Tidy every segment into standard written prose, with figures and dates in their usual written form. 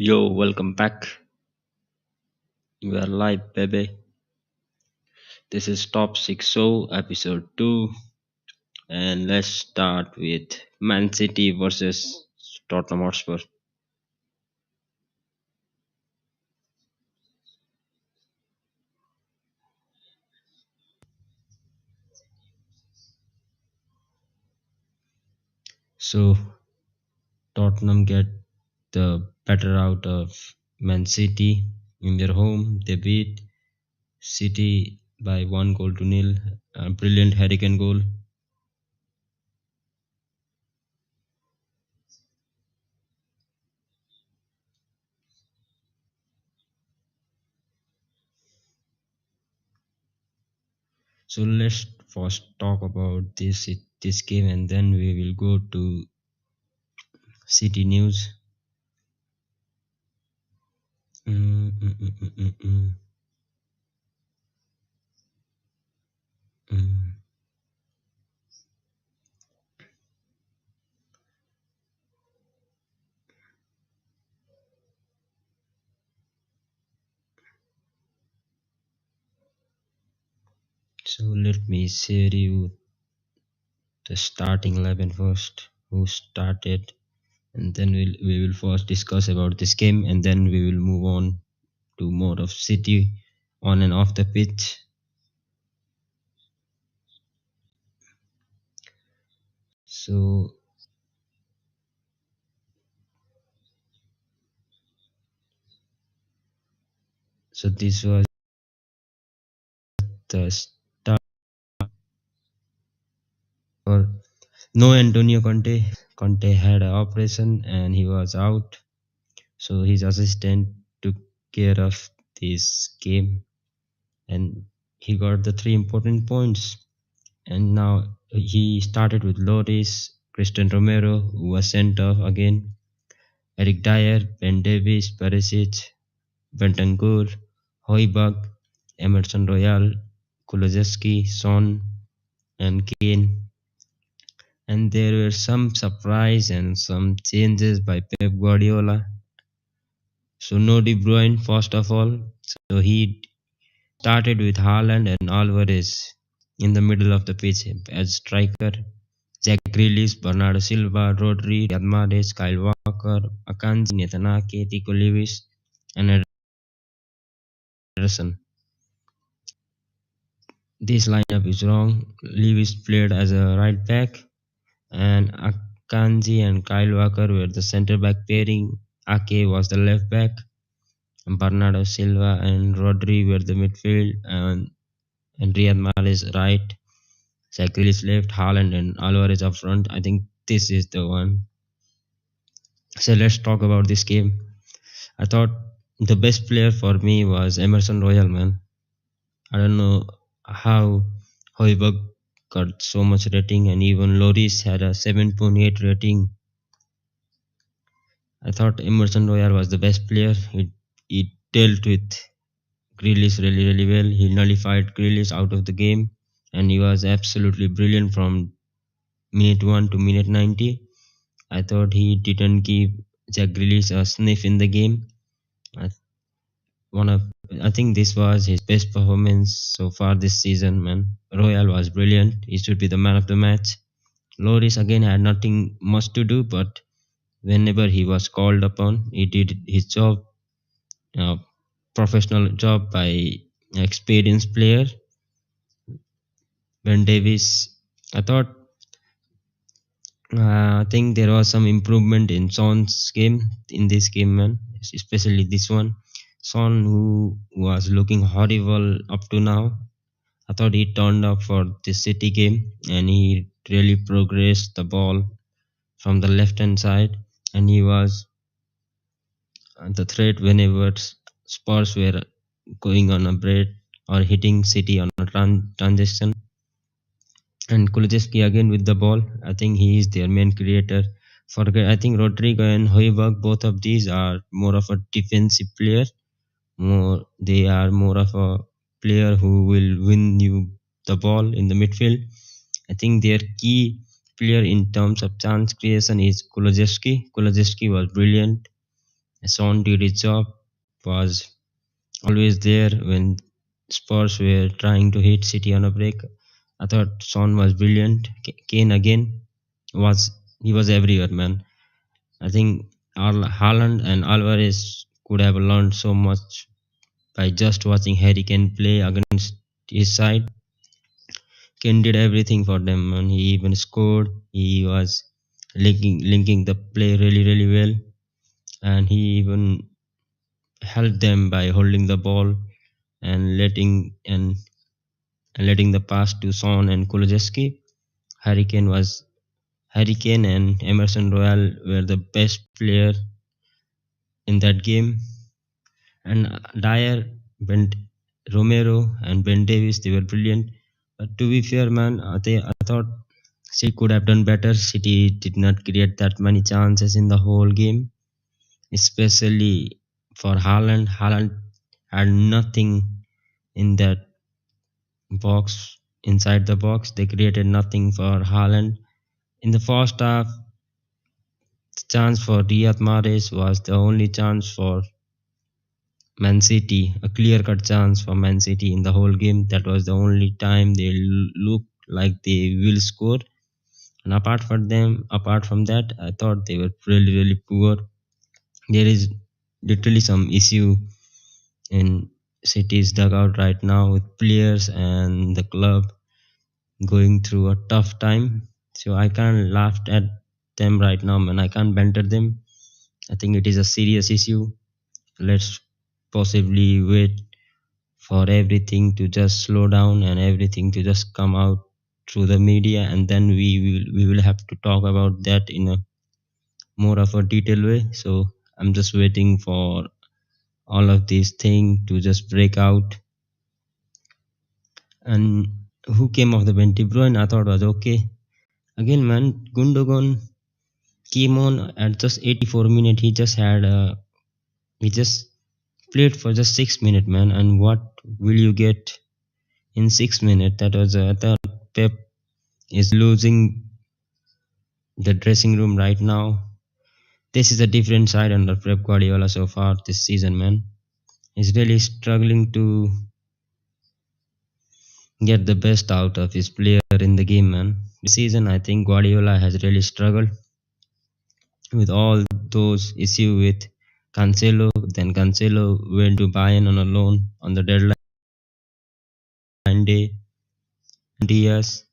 Yo, welcome back. We are live, baby. This is Top 6 Show, episode 2, and let's start with Man City versus Tottenham Hotspur. So, Tottenham get the better out of Man City in their home. They beat City by 1 goal to nil. A brilliant Hurricane goal. So let's first talk about this game, and then we will go to City news. Mm, mm, mm, mm, mm, mm, mm. So let me share you the starting 11 first, who started, and then we will first discuss about this game, and then we will move on to more of City on and off the pitch. So so this was the start for no Antonio Conte. Conte had an operation and he was out, so his assistant took care of this game, and he got the three important points. And now he started with Loris, Christian Romero, who was sent off again, Eric Dyer, Ben Davies, Perisic, Bentancur, Hoiberg, Emerson Royal, Kulusevski, Son, and Kane. And there were some surprise and some changes by Pep Guardiola. So no De Bruyne first of all. So he started with Haaland and Alvarez in the middle of the pitch as striker. Jack Grealish, Bernardo Silva, Rodri, Riyad Mahrez, Kyle Walker, Akanji, Nathan Ake, Tico Lewis, and Ederson. This lineup is wrong. Lewis played as a right back, and Akanji and Kyle Walker were the centre back pairing. Ake was the left back, and Bernardo Silva and Rodri were the midfield, and Riyad Mahrez right, Jack Grealish left, Haaland and Alvarez up front. I think this is the one. So let's talk about this game. I thought the best player for me was Emerson Royal, man. I don't know how Hoiberg got so much rating, and even Loris had a 7.8 rating. I thought Emerson Royal was the best player. He dealt with Grealish really, really well. He nullified Grealish out of the game, and he was absolutely brilliant from minute 1 to minute 90. I thought he didn't give Jack Grealish a sniff in the game. I one of I think this was his best performance so far this season, man. Royal was brilliant. He should be the man of the match. Loris again had nothing much to do, but whenever he was called upon, he did his job, professional job by experienced player. Ben Davis, I thought, I think there was some improvement in Son's game in this game, man. Especially this one. Son, who was looking horrible up to now, I thought he turned up for the City game and he really progressed the ball from the left hand side, and he was the threat whenever Spurs were going on a break or hitting City on a transition. And Kulusevski again with the ball. I think he is their main creator. I think Rodrigo and Hoiberg, both of these are more of a defensive player. They are more of a player who will win you the ball in the midfield. I think their key player in terms of chance creation is Kulusevski. Kulusevski was brilliant. Son did his job, was always there when Spurs were trying to hit City on a break. I thought Son was brilliant. Kane again was he was everywhere, man. I think Haaland and Alvarez could have learned so much by just watching Harry Kane play against his side. Kane did everything for them, and he even scored. He was linking the play really well, and he even helped them by holding the ball and letting the pass to Son and Kulusevski. Harry Kane and Emerson Royal were the best player in that game, and Dyer, Ben Romero, and Ben Davis they were brilliant. But to be fair, man, I thought City could have done better. City did not create that many chances in the whole game, especially for Haaland. Haaland had nothing in that box inside the box. They created nothing for Haaland. In the first half, the chance for Riyad Mahrez was the only chance for Man City, a clear-cut chance for Man City in the whole game. That was the only time they looked like they will score. And apart from that, I thought they were really poor. There is literally some issue in City's dugout right now with players and the club going through a tough time. So I can't laugh at them right now, man. I can't banter them. I think it is a serious issue. Let's possibly wait for everything to just slow down and everything to just come out through the media, and then we will have to talk about that in a more of a detailed way. So I'm just waiting for all of these things to just break out. And who came off the bench? De Bruyne I thought was okay. Again, man, Gundogan came on at just 84 minutes. He just played for just 6 minutes, man. And what will you get in 6 minutes? That was I thought Pep is losing the dressing room right now. This is a different side under Pep Guardiola so far this season, man. He's really struggling to get the best out of his player in the game, man. This season, I think Guardiola has really struggled with all those issues with Cancelo. Then Cancelo went to Bayern on a loan on the deadline day. Diaz,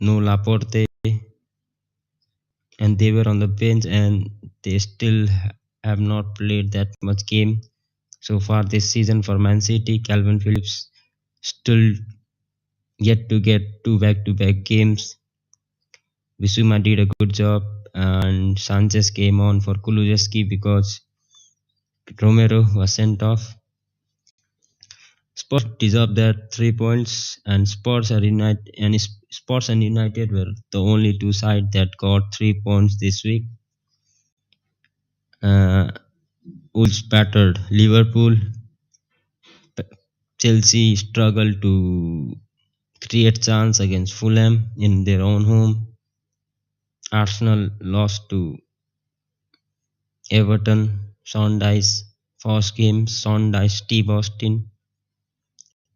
no Laporte, and they were on the bench, and they still have not played that much game so far this season for Man City. Calvin Phillips still yet to get two back-to-back games. Bissouma did a good job, and Sanchez came on for Kulusevski because Romero was sent off. Spurs deserved their 3 points, and Spurs and United were the only two sides that got 3 points this week. Uh, Wolves battered Liverpool. Chelsea struggled to create chance against Fulham in their own home. Arsenal lost to Everton. Sondice first game. Sondice Steve Austin.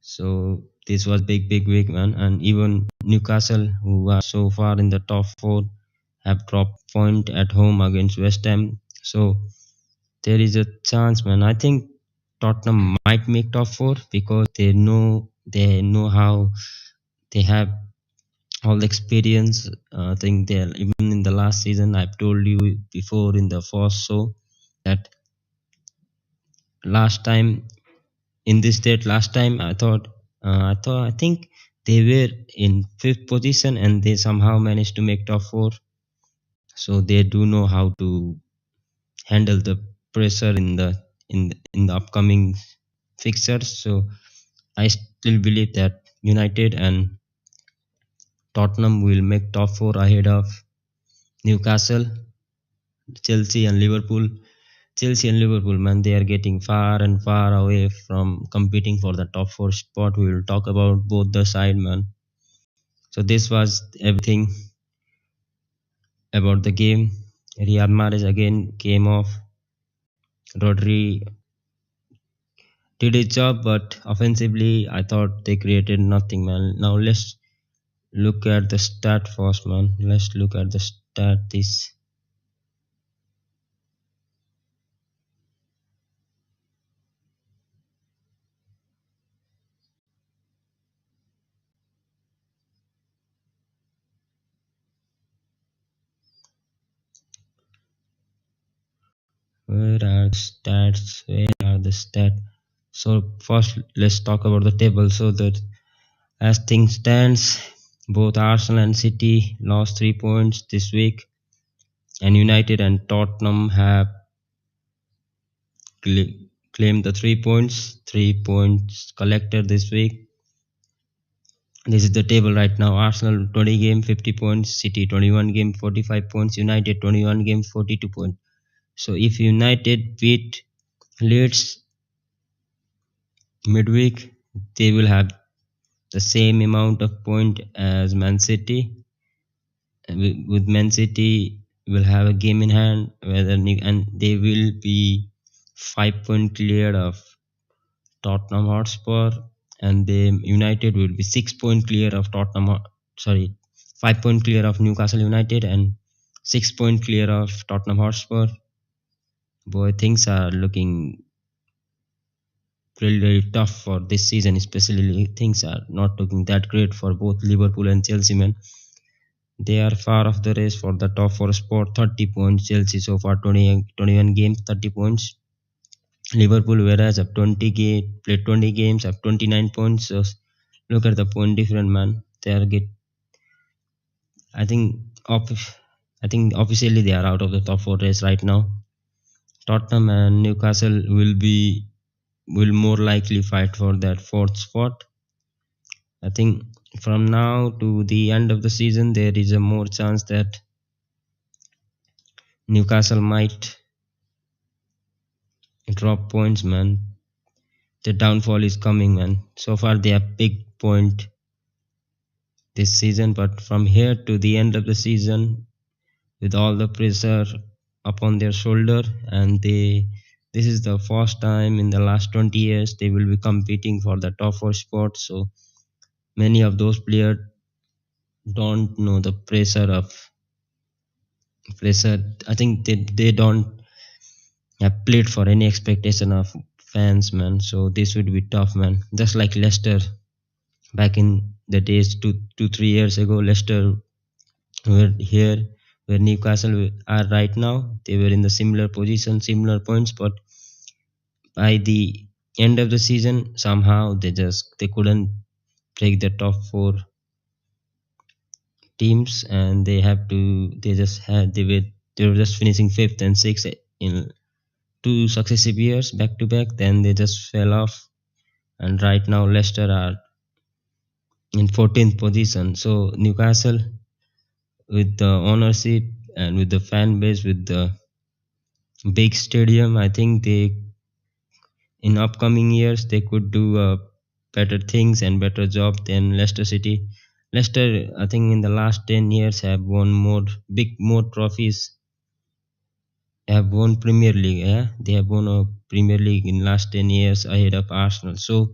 So this was big week, man. And even Newcastle, who are so far in the top four, have dropped point at home against West Ham. So there is a chance, man. I think Tottenham might make top four because they know how they have all the experience. I think they even in the last season. I've told you before in the first show that last time in this date last time I think they were in fifth position and they somehow managed to make top four. So they do know how to handle the pressure in the upcoming fixtures. So I still believe that United and Tottenham will make top four ahead of Newcastle, Chelsea and Liverpool. Chelsea and Liverpool, man, they are getting far and far away from competing for the top four spot. We will talk about both the side, man. So this was everything about the game. Riyad Mahrez again came off. Rodri did his job, but offensively, I thought they created nothing, man. Now let's look at the stat first, man. Let's look at the stat. This where are the stats? Where are the stats? So first, let's talk about the table. So that as things stands, both Arsenal and City lost 3 points this week, and United and Tottenham have claimed the 3 points. 3 points collected this week. This is the table right now. Arsenal 20 game 50 points, City 21 game 45 points, United 21 game 42 points. So if United beat Leeds midweek, they will have the same amount of point as Man City. With Man City will have a game in hand, and they will be 5 point clear of Tottenham Hotspur, and the United will be 6 point clear of Sorry, 5 point clear of Newcastle United and 6 point clear of Tottenham Hotspur. Boy, things are looking really, really tough for this season. Especially, things are not looking that great for both Liverpool and Chelsea. Man, they are far off the race for the top four spot. 30 points. Chelsea so far 21 games, 30 points. Liverpool, whereas have played 20 games, have 29 points. So look at the point difference, man. They are get. I think I think officially they are out of the top four race right now. Tottenham and Newcastle will more likely fight for that fourth spot. I think from now to the end of the season, there is a more chance that Newcastle might drop points, man. The downfall is coming, man. So far, they have big point this season, but from here to the end of the season, with all the pressure upon their shoulder, and this is the first time in the last 20 years they will be competing for the top four spot. So many of those players don't know the pressure. I think they don't have played for any expectation of fans, man. So this would be tough, man. Just like Leicester back in the days 2 3 years ago, Leicester were here where Newcastle are right now. They were in the similar position, similar points, but by the end of the season, somehow they couldn't break the top four teams, and they were just finishing fifth and sixth in two successive years back to back. Then they just fell off, and right now Leicester are in 14th position. So Newcastle, with the ownership and with the fan base, with the big stadium, I think they in upcoming years they could do better things and better job than Leicester City. Leicester, I think, in the last 10 years have won more trophies. Have won Premier League. Yeah, they have won a Premier League in last 10 years ahead of Arsenal. So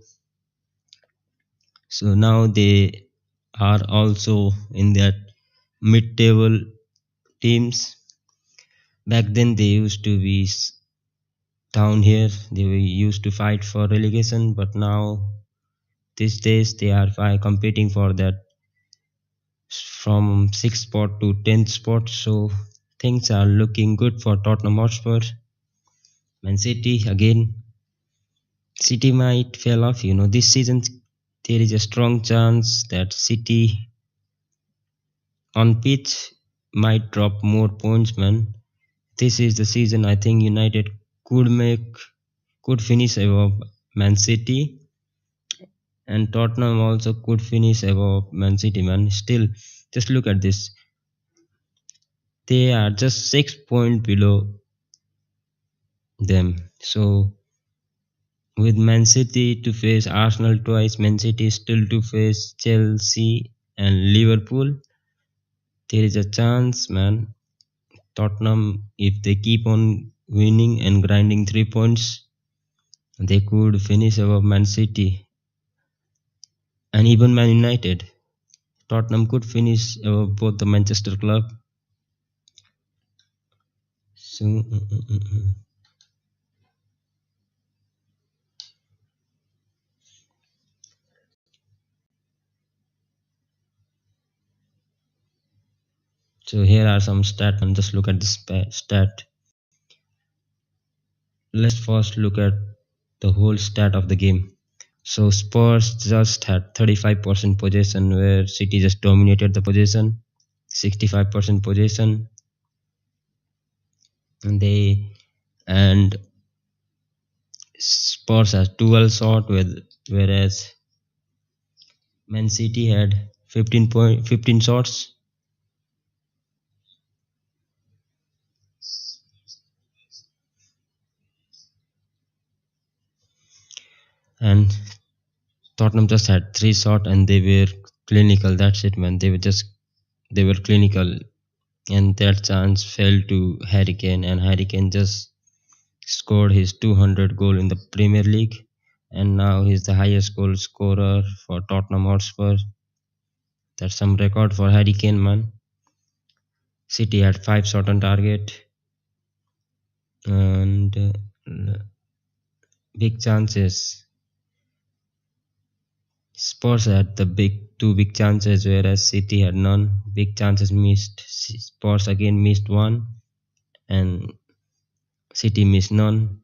now they are also in that mid-table teams. Back then they used to be down here. They were used to fight for relegation, but now these days they are competing for that from 6th spot to 10th spot. So things are looking good for Tottenham Hotspur. Man City again. City might fail off. This season there is a strong chance that City on pitch might drop more points, man. This is the season I think United could finish above Man City, and Tottenham also could finish above Man City, man. Still, just look at this. They are just 6 points below them. So with Man City to face Arsenal twice, Man City still to face Chelsea and Liverpool. There is a chance, man. Tottenham, if they keep on winning and grinding 3 points, they could finish above Man City and even Man United. Tottenham could finish above both the Manchester club. So here are some stats, and just look at this stat. Let's first look at the whole stat of the game. So Spurs just had 35% possession, where City just dominated the possession, 65% possession, and and Spurs has 12 shot, whereas Man City had 15 shots, and Tottenham just had 3 shots, and they were clinical. That's it, man. They were clinical, and that chance fell to Harry Kane, and Harry Kane just scored his 200 goal in the Premier League, and now he's the highest goal scorer for Tottenham Hotspur. That's some record for Harry Kane, man. City had 5 shots on target and big chances. Spurs had the big two big chances, whereas City had none. Big chances missed. Spurs again missed one, and City missed none.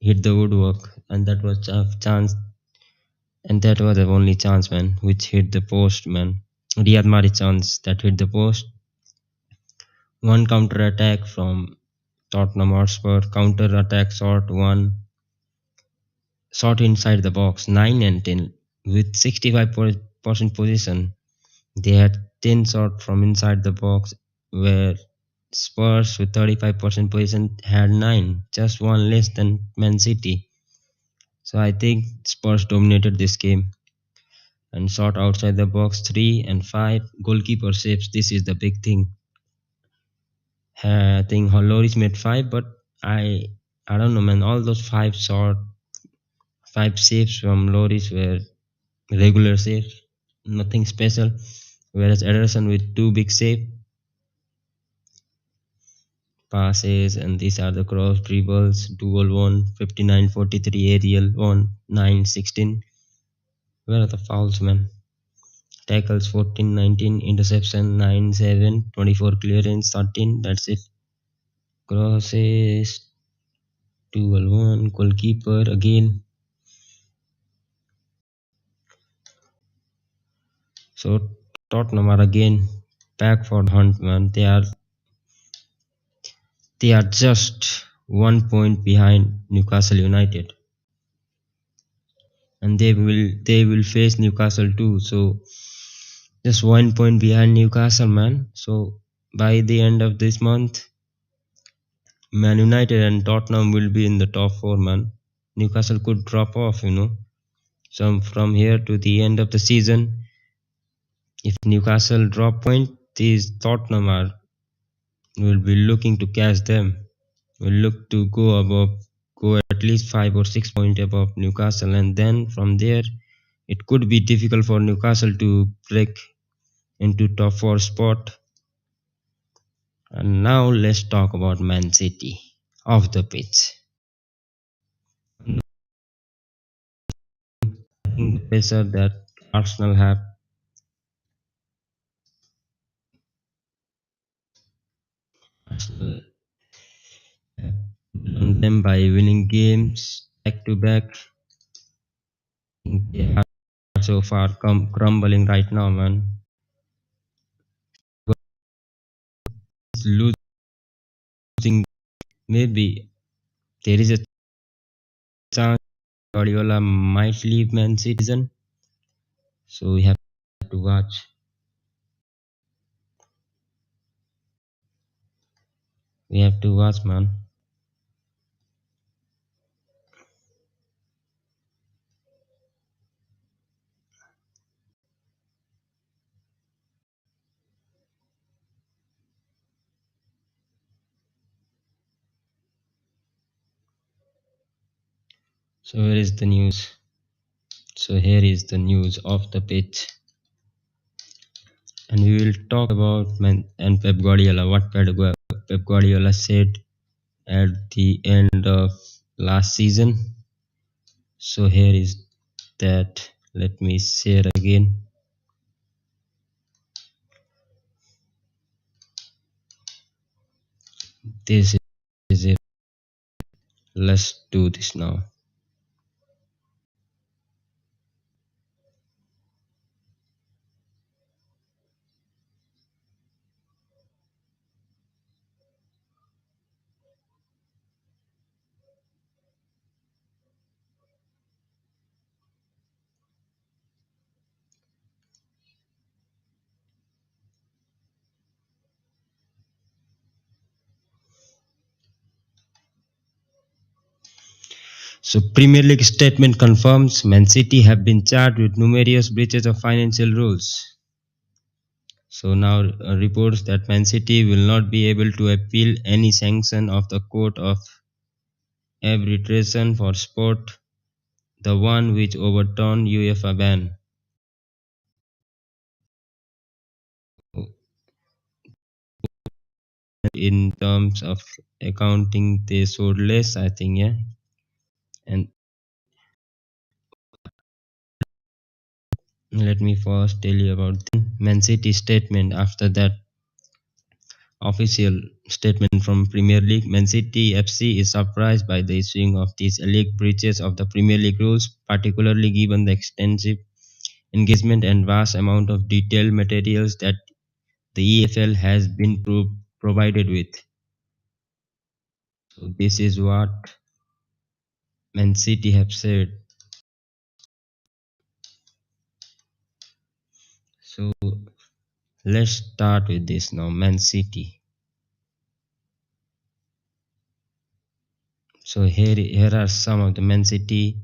Hit the woodwork, and that was a chance, and that was the only chance, man, which hit the post, man. Riyad Mahrez chance that hit the post. One counter attack from Tottenham Hotspur, counter attack shot, one shot inside the box, 9 and 10 with 65% position. They had 10 shots from inside the box, where Spurs with 35% position had 9, just one less than Man City. So I think Spurs dominated this game and shot outside the box 3 and 5. Goalkeeper saves, this is the big thing. I think Loris made 5, but I don't know, man. All those 5 saves from Loris were regular saves, nothing special. Whereas Ederson with 2 big save passes, and these are the cross dribbles, dual 1, 59-43, aerial 1, 9-16. Where are the fouls, man? Tackles 14-19, interception 9-7, 24 clearance 13. That's it. Crosses 2-1, goalkeeper again. So Tottenham are again back for the hunt, man. They are just 1 point behind Newcastle United, and they will face Newcastle too. So just 1 point behind Newcastle, man. So by the end of this month, Man United and Tottenham will be in the top four, man. Newcastle could drop off. So from here to the end of the season, if Newcastle drop point, these Tottenham will be looking to catch them. Will look to go at least 5 or 6 points above Newcastle, and then from there, it could be difficult for Newcastle to break into top four spot. And now let's talk about Man City off the pitch. I think the pressure that Arsenal have Arsenal on them by winning games back to back. They are so far crumbling right now, man. It's losing. Maybe there is a chance Guardiola might leave Man City season, so we have to watch. We have to watch, man. So where is the news? So here is the news of the pitch, and we will talk about and Pep Guardiola. What Pep Guardiola said at the end of last season. So here is that. Let me share again. This is it. Let's do this now. So Premier League statement confirms Man City have been charged with numerous breaches of financial rules. So now reports that Man City will not be able to appeal any sanction of the Court of Arbitration for Sport, the one which overturned UEFA ban. In terms of accounting, they showed less, I think, yeah. And let me first tell you about the Man City statement. After that official statement from Premier League, Man City FC is surprised by the issuing of these alleged breaches of the Premier League rules, particularly given the extensive engagement and vast amount of detailed materials that the EFL has been provided with. So this is what Man City have said. So let's start with this now. Man City. So here are some of the Man City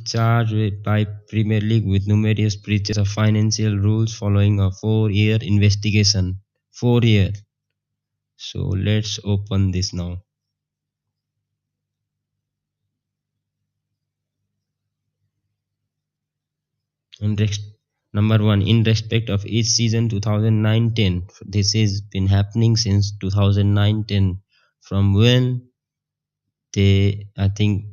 charged by Premier League with numerous breaches of financial rules following a 4-year investigation. 4 year. So let's open this now. In number one, in respect of each season 2019, this has been happening since 2019, from when I think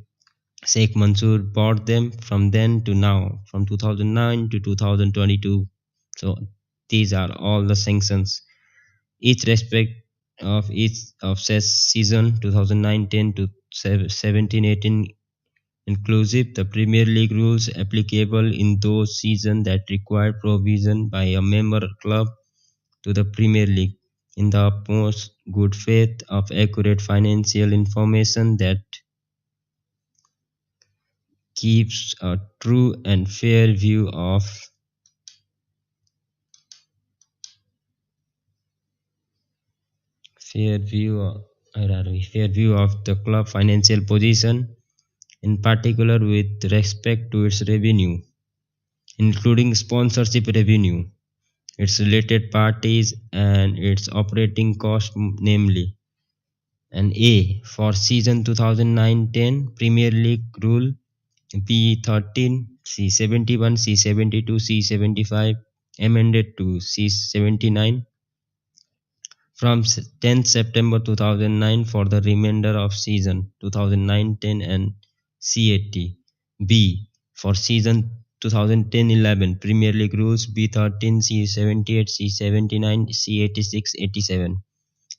Sheikh Mansour bought them, from then to now, from 2009 to 2022. So these are all the sanctions. Each respect of each of says season 2019 to 17-18 inclusive the Premier League rules applicable in those seasons that require provision by a member club to the Premier League in the utmost good faith of accurate financial information that keeps a true and fair view of the club financial position, in particular with respect to its revenue, including sponsorship revenue, its related parties, and its operating costs, namely. And A. For season 2009-10 Premier League Rule B13 C71 C72 C75 amended to C79 from 10th September 2009 for the remainder of season 2009-10 and C80. B. For season 2010-11 Premier League Rules B13 C78 C79 C86 87,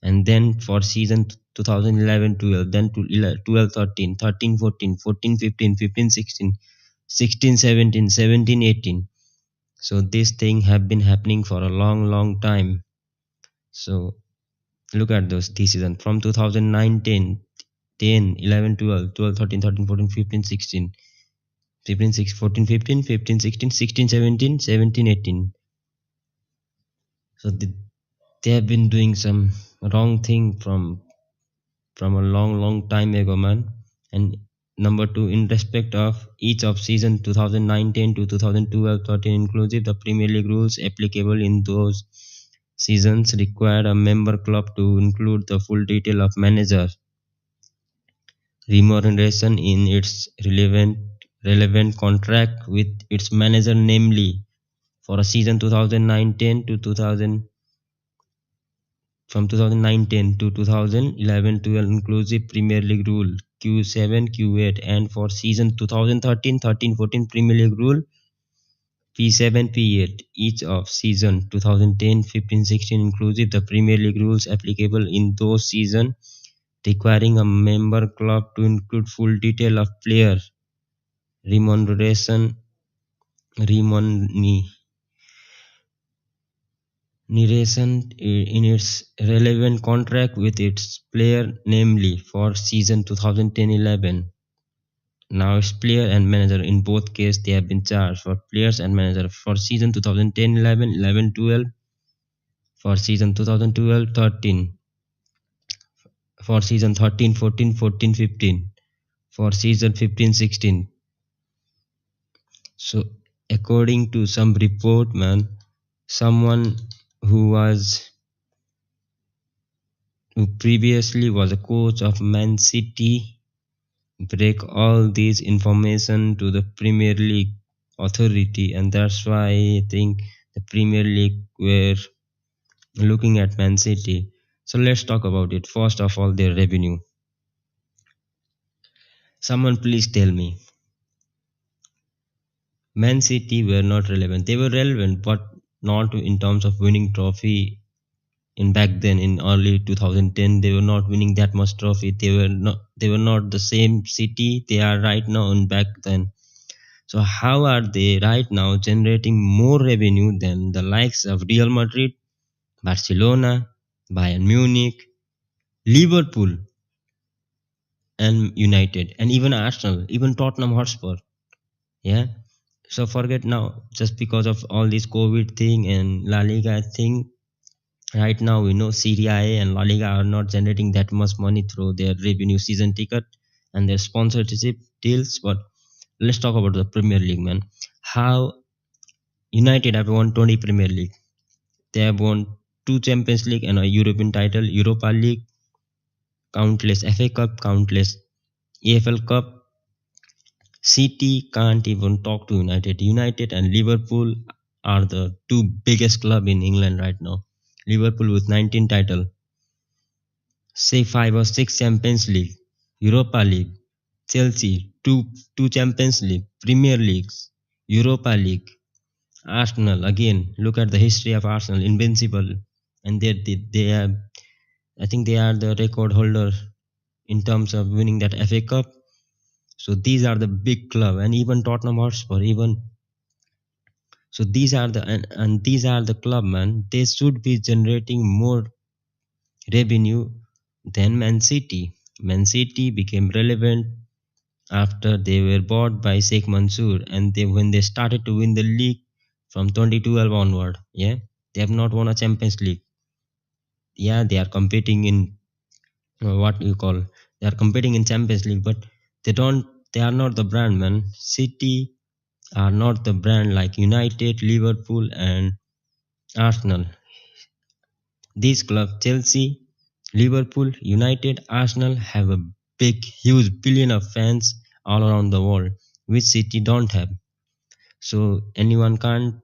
and then for season 2011-12, then to 12-13, 13-14, 14-15, 15-16, 16-17, 17-18. So this thing have been happening for a long time. So look at these seasons from 2019, 10, 11, 12, 12, 13, 13, 14, 15, 16, 15, 6, 14, 15, 15, 16, 16, 17, 17, 18. So they have been doing some wrong thing from a long time ago, man. And number two, in respect of each of season 2019 to 2012-13 inclusive, the Premier League rules applicable in those seasons require a member club to include the full detail of manager remuneration in its relevant contract with its manager, namely for a season 2019 to 2000 from 2019 to 2011-12 inclusive Premier League rule Q7 Q8, and for season 2013-14 Premier League rule P7 P8, each of season 2010-15-16 inclusive the Premier League rules applicable in those seasons, requiring a member club to include full detail of player remuneration remuneration in its relevant contract with its player, namely for season 2010-11. Now it's player and manager. In both cases, they have been charged for players and manager for season 2010-11, 11-12, for season 2012-13, for season 13-14, 14-15, for season 15-16. So, according to some report, man, someone who was who previously was a coach of Mancity break all these information to the Premier League authority, and that's why I think the Premier League were looking at Man City. So let's talk about it. First of all, their revenue. Someone please tell me. Man City were not relevant. They were relevant, but not in terms of winning trophy. In back then, in early 2010, they were not winning that much trophy. They were not the same city they are right now and back then. So how are they right now generating more revenue than the likes of Real Madrid, Barcelona, Bayern Munich, Liverpool, and United, and even Arsenal, even Tottenham Hotspur? Yeah. So forget now, just because of all this COVID thing and La Liga thing, right now we know Serie A and La Liga are not generating that much money through their revenue season ticket and their sponsorship deals. But let's talk about the Premier League, man. How United have won 20 Premier League. They have won two Champions League and a European title, Europa League, countless FA Cup, countless EFL Cup. City can't even talk to United. United and Liverpool are the two biggest club in England right now. Liverpool with 19 title, say 5 or 6 Champions League, Europa League, Chelsea two Champions League, Premier Leagues, Europa League, Arsenal again. Look at the history of Arsenal, invincible, and they have. I think they are the record holder in terms of winning that FA Cup. So these are the big club, and even Tottenham Hotspur, even so these are and these are the club, man. They should be generating more revenue than Man City. Man City became relevant after they were bought by Sheikh Mansour, and when they started to win the league from 2012 onward. Yeah, they have not won a Champions League. Yeah, they are competing in what you call they are competing in Champions League, but they are not the brand, man. City are not the brand like United, Liverpool, and Arsenal. These clubs, Chelsea, Liverpool, United, Arsenal, have a big, huge billion of fans all around the world, which City don't have. So anyone can't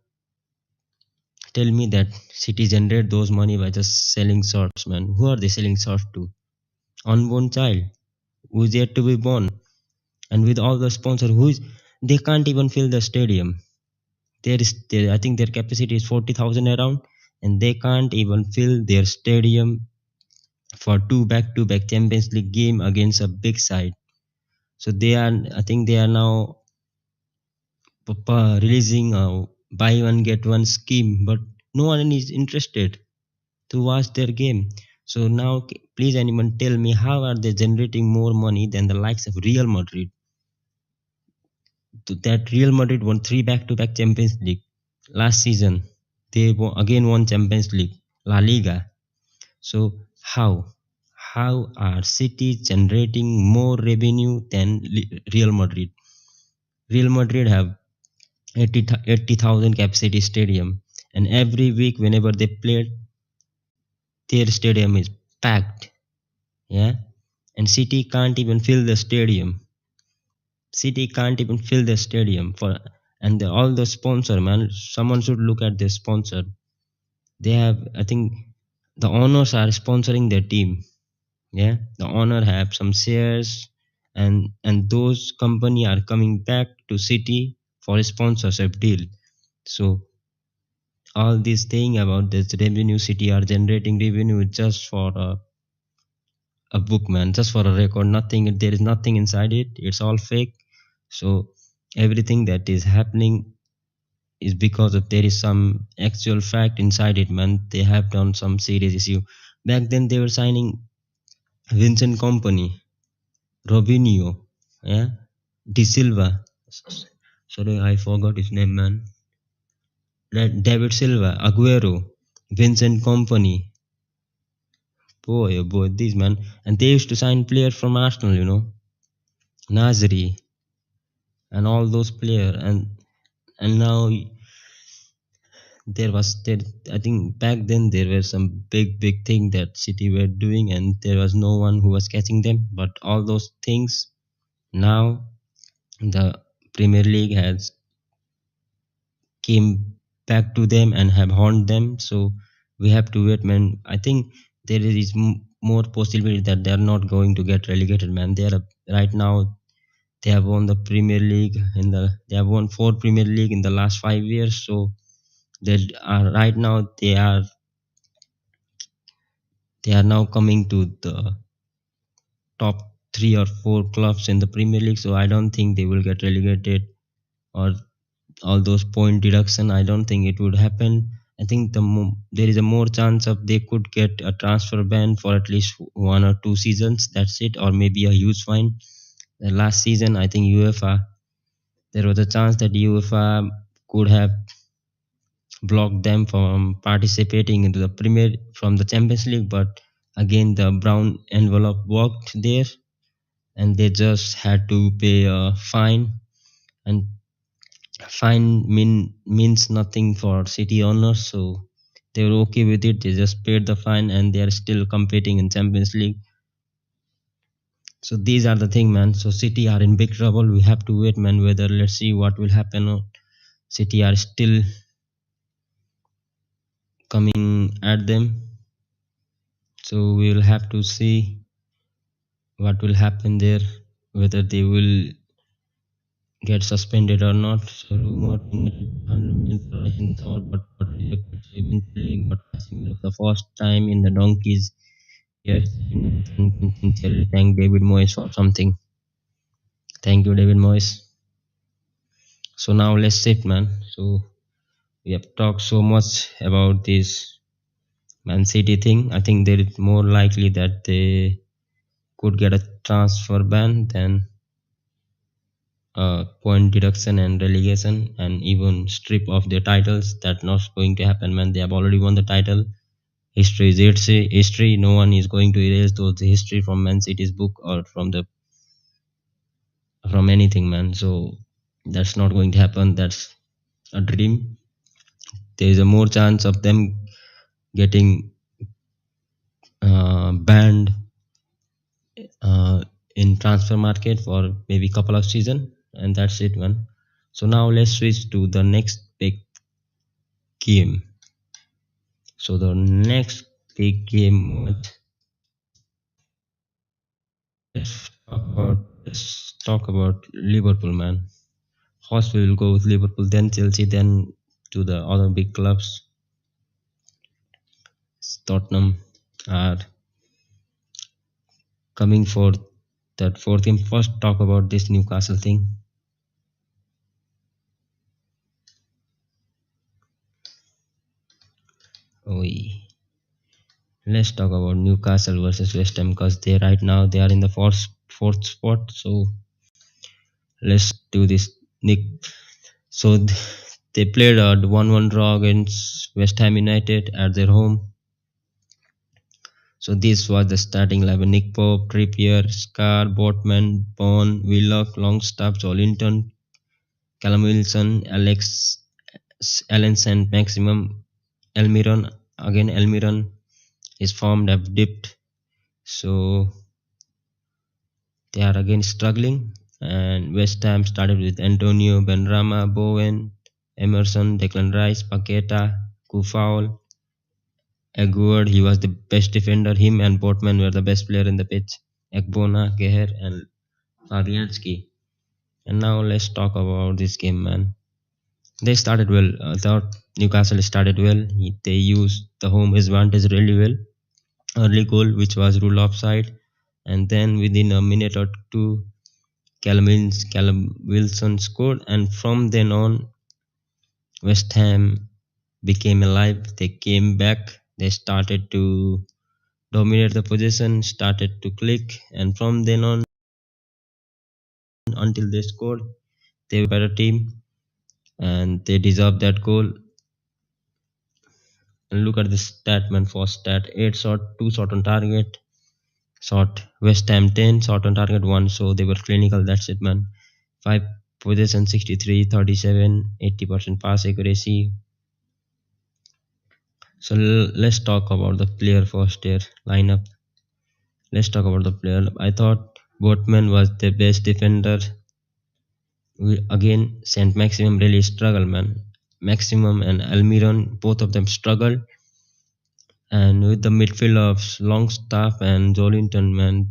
tell me that City generate those money by just selling shirts, man. Who are they selling shirts to? Unborn child who is yet to be born, and with all the sponsor who is, they can't even fill the stadium. I think their capacity is 40,000 around, and they can't even fill their stadium for two back-to-back Champions League game against a big side. So I think they are now releasing a buy one get one scheme, but no one is interested to watch their game. So now, please anyone tell me, how are they generating more money than the likes of Real Madrid? That Real Madrid won three back-to-back Champions League last season. They again won Champions League, La Liga. So how are City generating more revenue than Real Madrid? Real Madrid have 80,000 capacity stadium, and every week whenever they play, their stadium is packed. Yeah, and and City can't even fill the stadium. City can't even fill the stadium for, and all the sponsor, man. Someone should look at the sponsor. They have, I think, the owners are sponsoring their team. Yeah, the owner have some shares, and those company are coming back to City for a sponsorship deal. So all this thing about this revenue, City are generating revenue just for a book, man, just for a record. Nothing, there is nothing inside it. It's all fake. So everything that is happening is because of there is some actual fact inside it, man. They have done some serious issue. Back then they were signing Vincent Company, Robinho, yeah, De Silva. Sorry, I forgot his name, man. David Silva, Aguero, Vincent Company. Boy, oh boy, these man. And they used to sign players from Arsenal, Nasri, and all those players. And now there, I think back then there were some big thing that City were doing, and there was no one who was catching them. But all those things now the Premier League has came back to them and have haunted them. So we have to wait, man. I think there is more possibility that they are not going to get relegated, man. They are right now. They have won the Premier League they have won 4 Premier League in the last 5 years. So they are right now. They are now coming to the top 3 or 4 clubs in the Premier League. So I don't think they will get relegated, or all those point deduction. I don't think it would happen. I think there is a more chance of they could get a transfer ban for at least 1 or 2 seasons. That's it, or maybe a huge fine. The last season, I think UEFA, there was a chance that UEFA could have blocked them from participating into the Premier from the Champions League, but again the brown envelope worked there, and they just had to pay a fine. And means nothing for City owners, so they were okay with it. They just paid the fine, and they are still competing in Champions League. So these are the thing, man. So City are in big trouble. We have to wait, man. Whether let's see what will happen. City are still coming at them, so we will have to see what will happen there. Whether they will get suspended or not. So rumor but eventually got the first time in the Donkeys. Yes, can sincerely thank David Moyes for something. Thank you, David Moyes. So now let's sit, man. So we have talked so much about this Man City thing. I think there is more likely that they could get a transfer ban than point deduction and relegation, and even strip of their titles. That's not going to happen, man. They have already won the title. History is history. No one is going to erase those history from Man City's book or from anything, man. So that's not going to happen. That's a dream. There is a more chance of them getting banned in transfer market for maybe couple of season, and that's it, man. So now let's switch to the next big game. So the next big game, let's talk about Liverpool, man. First we will go with Liverpool, then Chelsea, then to the other big clubs. Tottenham are coming for that fourth game. First talk about this Newcastle thing. Let's talk about Newcastle versus West Ham, because they are in the fourth spot. So let's do this. Nick. So they played a 1-1 draw against West Ham United at their home. So this was the starting 11: Nick Pope, Trippier, Scar, Botman, Bond, Willock, Longstaff, Jolinton, Callum Wilson, Allen Saint Maximum, Almiron. Again, Almiron, his form have dipped. So They are again struggling, and West Ham started with Antonio, Benrahma, Bowen, Emerson, Declan Rice, Paqueta, Kufal, Aguerd. He was the best defender. Him and Portman were the best player in the pitch. Ekbona, Geher, and Fabianski. And now let's talk about this game, man. They started well. I thought Newcastle started well. They used the home advantage really well. Early goal, which was ruled offside, and then within a minute or two, Callum Wilson scored, and from then on, West Ham became alive. They came back. They started to dominate the possession, started to click, and from then on until they scored, they were a better team, and they deserved that goal. And look at the stat, man. First stat: 8 shot, 2 shot on target. Shot West Ham 10, shot on target 1. So they were clinical. That's it, man. 5 possession, 63, 37, 80% pass accuracy. So let's talk about the player first here lineup. Let's talk about the player. I thought Botman was the best defender. Again, Saint Maximum really struggled, man. Maximum and Almiron, both of them struggled. And with the midfield of Longstaff and Jolinton, man,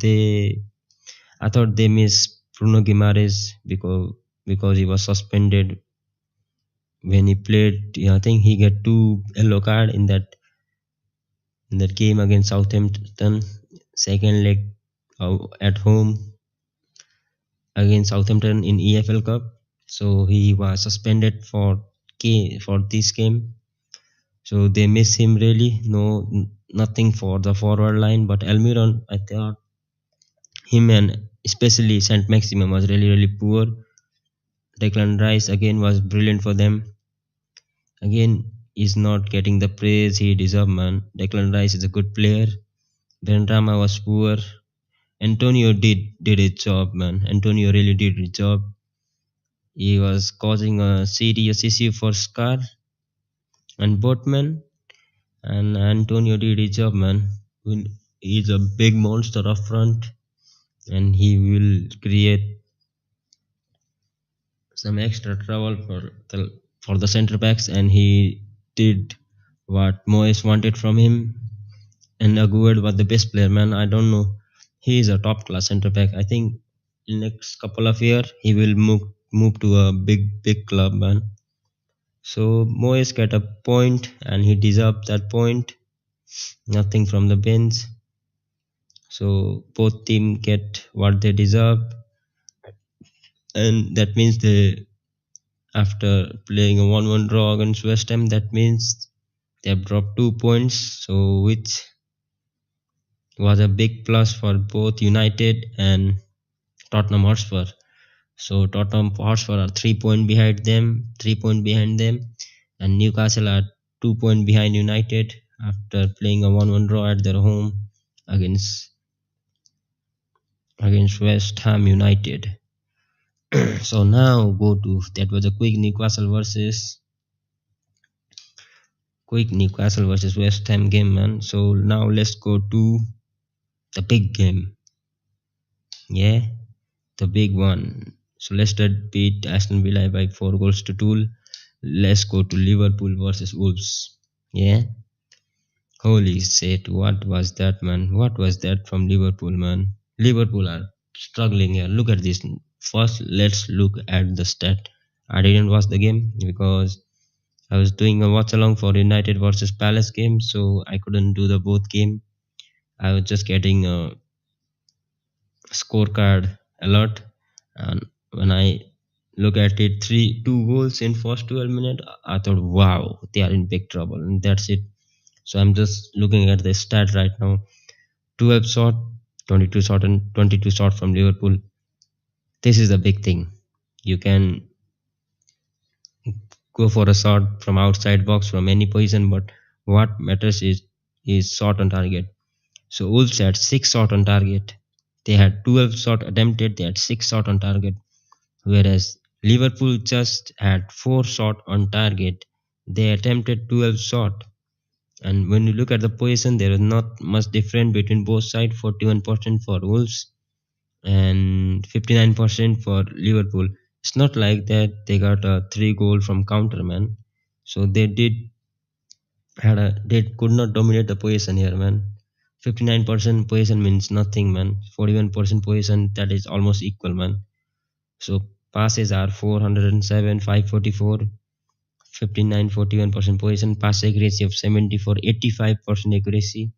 I thought they missed Bruno Guimaraes because he was suspended when he played. I think he got 2 yellow card in that game against Southampton, second leg at home against Southampton in EFL Cup. So he was suspended for this game. So they miss him really. Nothing for the forward line, but Almiron, I thought him and especially Saint Maximum was really poor. Declan Rice again was brilliant for them. Again, he's not getting the praise he deserves, man. Declan Rice is a good player. Benrahma was poor. Antonio did his job, man. Antonio really did his job. He was causing a serious issue for Scar and Botman, and Antonio did his job, man. He's a big monster up front, and he will create some extra trouble for the centre backs, and he did what Moyes wanted from him. And Aguerd was the best player, man. I don't know. He is a top class centre back. I think in next couple of years he will move to a big club, man. So Moyes get a point, and he deserved that point. Nothing from the bench. So both team get what they deserve, and that means after playing a 1-1 draw against West Ham, that means they have dropped 2 points. So which was a big plus for both United and Tottenham Hotspur. So Tottenham Hotspur are 3 points behind them, and Newcastle are 2 points behind United after playing a 1-1 draw at their home against West Ham United. So now that was a quick Newcastle versus West Ham game, man. So now let's go to the big game. Yeah, the big one. So Leicester beat Aston Villa by 4-2. Let's go to Liverpool versus Wolves. Yeah. Holy shit, what was that, man? What was that from Liverpool, man? Liverpool are struggling here. Look at this. First, let's look at the stat. I didn't watch the game because I was doing a watch along for United versus Palace game, so I couldn't do the both game. I was just getting a scorecard alert, and when I look at it, 2 goals in first 12 minutes, I thought, wow, they are in big trouble, and that's it. So I'm just looking at the stat right now. 12 shot, 22 shot, and 22 shot from Liverpool. This is the big thing. You can go for a shot from outside box from any position, but what matters is shot on target. So Wolves had 6 shot on target. They had 12 shot attempted. They had 6 shot on target, whereas Liverpool just had 4 shot on target. They attempted 12 shot. And when you look at the position, there is not much difference between both sides. 41% for Wolves and 59% for Liverpool. It's not like that they got a 3 goal from counter, man. So they could not dominate the position here, man. 59% position means nothing, man. 41% position, that is almost equal, man. So passes are 407, 544, 59, 41% position, pass accuracy of 74, 85% accuracy.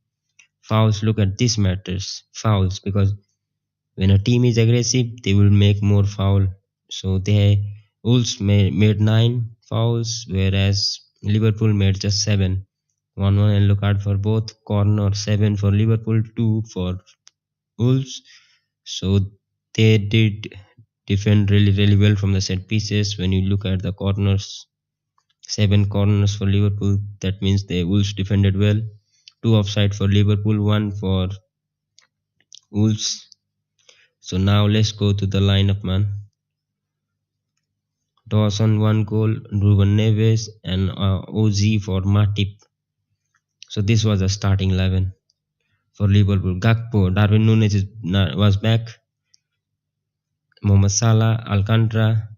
Fouls, look at this matters. Fouls, because when a team is aggressive, they will make more foul. So Wolves made 9 fouls, whereas Liverpool made just 7. 1 yellow card for both. Corner 7 for Liverpool, 2 for Wolves. So they did defend really well from the set pieces. When you look at the corners, 7 corners for Liverpool. That means the Wolves defended well. 2 offside for Liverpool, 1 for Wolves. So now let's go to the lineup, man. Dawson 1 goal, Ruben Neves and OZ for Matip. So this was the starting 11 for Liverpool. Gakpo, Darwin Núñez was back. Mohamed Salah, Alcantara,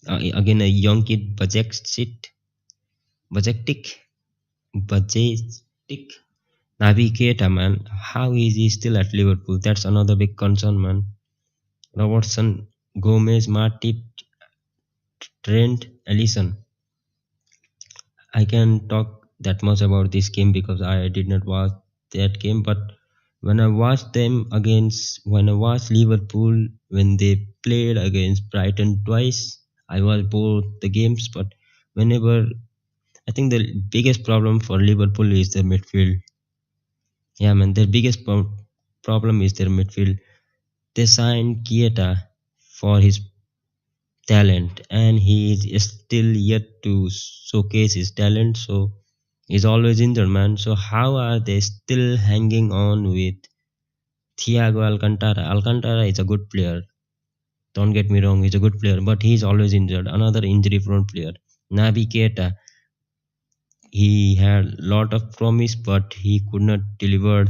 again a young kid, Bajetic, Naby Keita, man. How is he still at Liverpool? That's another big concern, man. Robertson, Gomez, Matip, Trent, Alisson. I can talk that much about this game because I did not watch that game, but when I watched Liverpool when they played against Brighton twice, I watched both the games. But whenever I think the biggest problem for Liverpool is their midfield. Yeah, man, their biggest problem is their midfield. They signed Kieta for his talent, and he is still yet to showcase his talent. So he's always injured, man. So how are they still hanging on with Thiago Alcantara? Alcantara is a good player. Don't get me wrong, he's a good player, but he's always injured. Another injury-prone player, Naby Keita. He had lot of promise, but he could not deliver.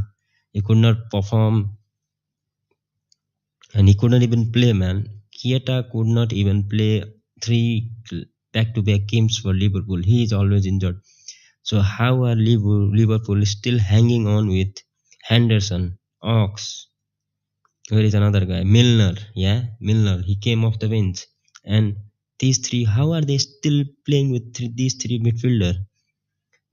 He could not perform, and he couldn't even play, man. Keita could not even play 3 back-to-back games for Liverpool. He is always injured. So how are Liverpool still hanging on with Henderson, Ox? Where is another guy? Milner, yeah, Milner. He came off the bench, and these three. How are they still playing with these three midfielder?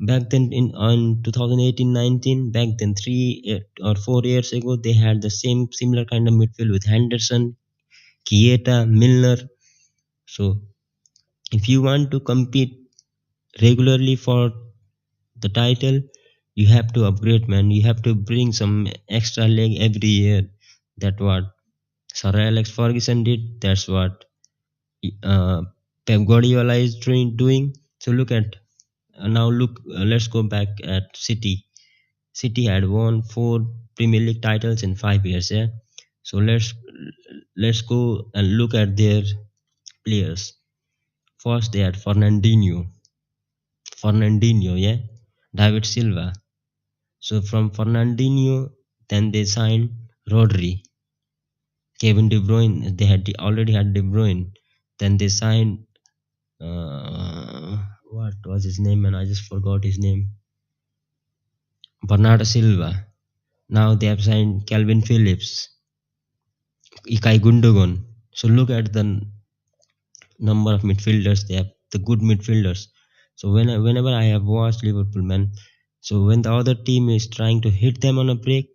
Back then, in on 2018-19, back then 3 or 4 years ago, they had the similar kind of midfield with Henderson, Kieta, Milner. So if you want to compete regularly for the title, you have to upgrade, man. You have to bring some extra leg every year. That's what Sir Alex Ferguson did. That's what uh, Pep Guardiola is doing. So look at now. Look, let's go back at City. City had won 4 Premier League titles in 5 years. Yeah. So let's go and look at their players. First, they had Fernandinho, yeah, David Silva. So from Fernandinho, then they signed Rodri, Kevin De Bruyne. They had already had De Bruyne. Then they signed what was his name, and I just forgot his name. Bernardo Silva. Now they have signed Calvin Phillips, Ikai Gundogan. So look at the number of midfielders they have, the good midfielders. So whenever I have watched Liverpool, man, so when the other team is trying to hit them on a break,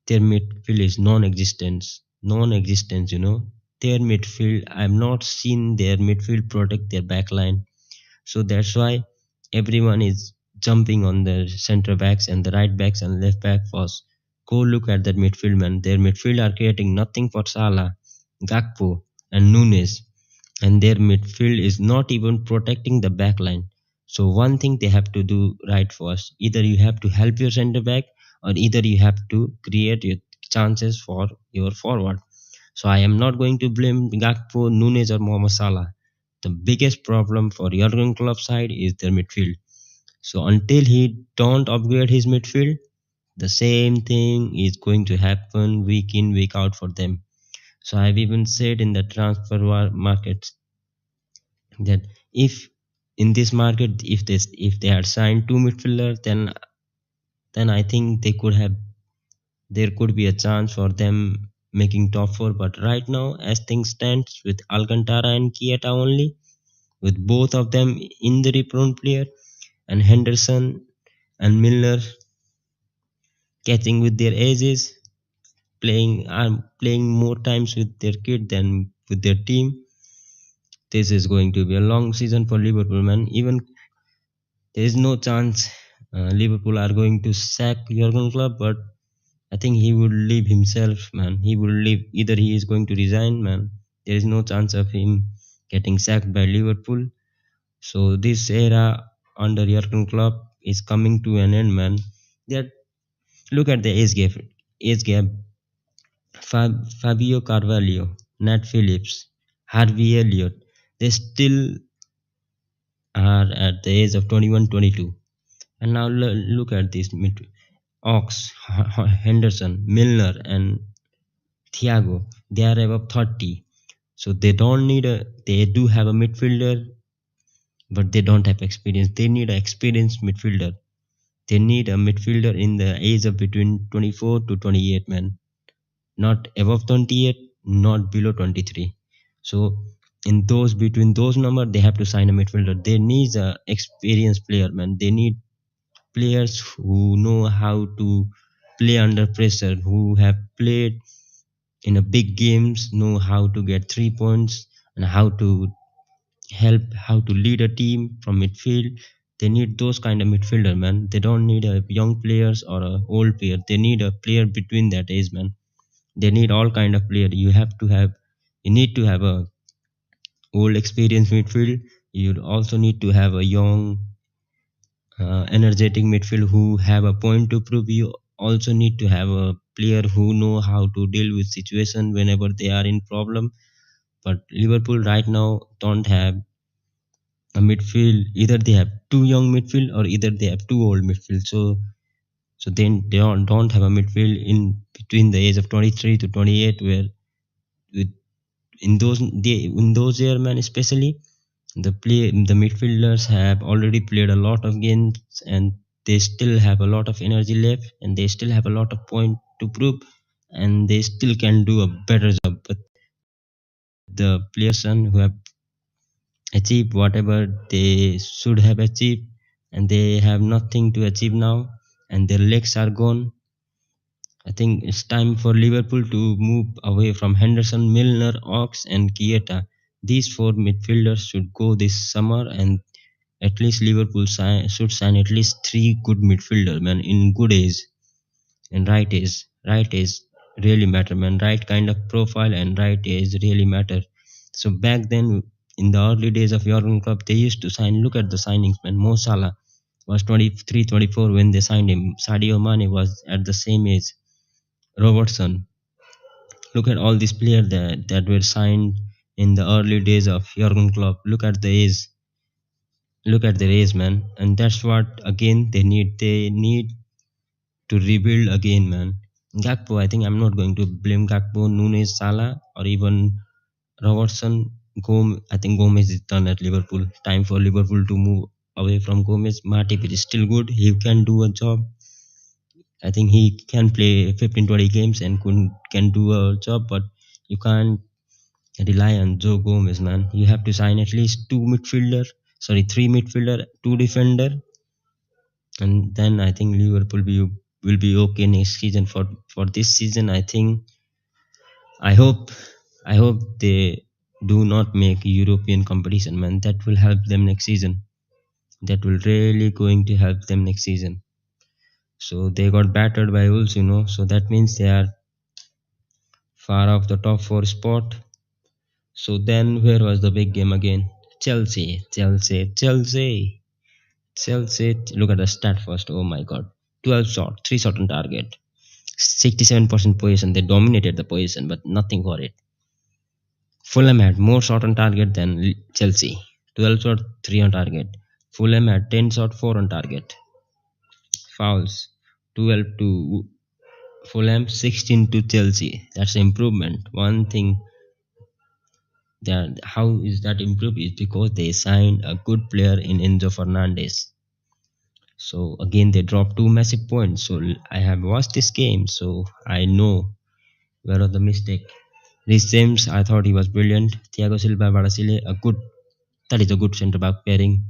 their midfield is non-existence. Their midfield. I've not seen their midfield protect their backline. So that's why everyone is jumping on the center backs and the right backs and left back first. Go look at that midfield, man. Their midfield are creating nothing for Salah, Gakpo, and Nunes, and their midfield is not even protecting the back line. So one thing they have to do right first. Either you have to help your center back, or either you have to create your chances for your forward. So I am not going to blame Gakpo, Nunes, or Mohamed Salah. The biggest problem for Jurgen Klopp's side is their midfield. So until he don't upgrade his midfield, the same thing is going to happen week in week out for them. So I've even said in the transfer markets that if in this market, if they had signed two midfielders, then I think there could be a chance for them making top four. But right now, as things stand, with Alcantara and Kieta only, with both of them injury prone player, and Henderson and Milner catching with their ages, playing more times with their kid than with their team. This is going to be a long season for Liverpool, man. Even there is no chance Liverpool are going to sack Jurgen Klopp, but I think he would leave himself, man. He will leave. Either he is going to resign, man. There is no chance of him getting sacked by Liverpool. So this era under Jurgen Klopp is coming to an end, man. That look at the age gap. Age gap. Fabio Carvalho, Nat Phillips, Harvey Elliott. They still are at the age of 21, 22. And now look at this: Ox, Henderson, Milner, and Thiago. They are above 30. So they don't need a. They do have a midfielder, but they don't have experience. They need an experienced midfielder. They need a midfielder in the age of between 24 to 28, man. Not above 28, not below 23. So in those between those numbers, they have to sign a midfielder. They need a experienced player, man. They need players who know how to play under pressure, who have played in a big games, know how to get 3 points, and how to lead a team from midfield. They need those kind of midfielder, man. They don't need a young players or a old player. They need a player between that age, man. They need all kind of player. You need to have a old experienced midfield. You also need to have a young energetic midfield who have a point to prove. You also need to have a player who know how to deal with situation whenever they are in problem. But Liverpool right now don't have a midfield. Either they have too young midfield or either they have too old midfield. So then they don't have a midfield in between the age of 23 to 28, where with in those year, man, especially the midfielders have already played a lot of games, and they still have a lot of energy left, and they still have a lot of point to prove, and they still can do a better job. But the players who have achieved whatever they should have achieved, and they have nothing to achieve now, and their legs are gone. I think it's time for Liverpool to move away from Henderson, Milner, Ox, and Kieta. These four midfielders should go this summer, and at least should sign at least three good midfielder, man, in good age and right age. Right age really matter, man. Right kind of profile and right age really matter. So back then, in the early days of Jurgen Klopp, they used to sign. Look at the signings, man. Mo Salah was 23, 24 when they signed him. Sadio Mane was at the same age. Robertson. Look at all these players that were signed in the early days of Jurgen Klopp. Look at the age. Look at the age, man. And that's what again they need. They need to rebuild again, man. Gakpo, I think I'm not going to blame Gakpo, Nunes, Salah, or even Robertson. I think Gomez is done at Liverpool. Time for Liverpool to move away from Gomez. Matip is still good. He can do a job. I think he can play 15, 20 games and can do a job, but you can't rely on Joe Gomez, man. You have to sign at least three midfielder, two defender, and then I think Liverpool will be okay next season. For this season, I hope I hope they do not make European competition, man. That will help them next season. That will really going to help them next season. So they got battered by Wolves, So that means they are far off the top four spot. So then where was the big game again? Chelsea. Look at the stat first. Oh my god. 12 shot, 3 shot on target. 67% possession. They dominated the possession, but nothing for it. Fulham had more shot on target than Chelsea. 12 shot, 3 on target. Fulham had 10 shot, 4 on target. Fouls. 12 to Fulham 16 to Chelsea. That's improvement. One thing that how is that improved is because they signed a good player in Enzo Fernandez. So again they dropped two massive points. So I have watched this game, so I know where was the mistake. Rhys James, I thought he was brilliant. Thiago Silva, Barasile, a good that is a good centre back pairing.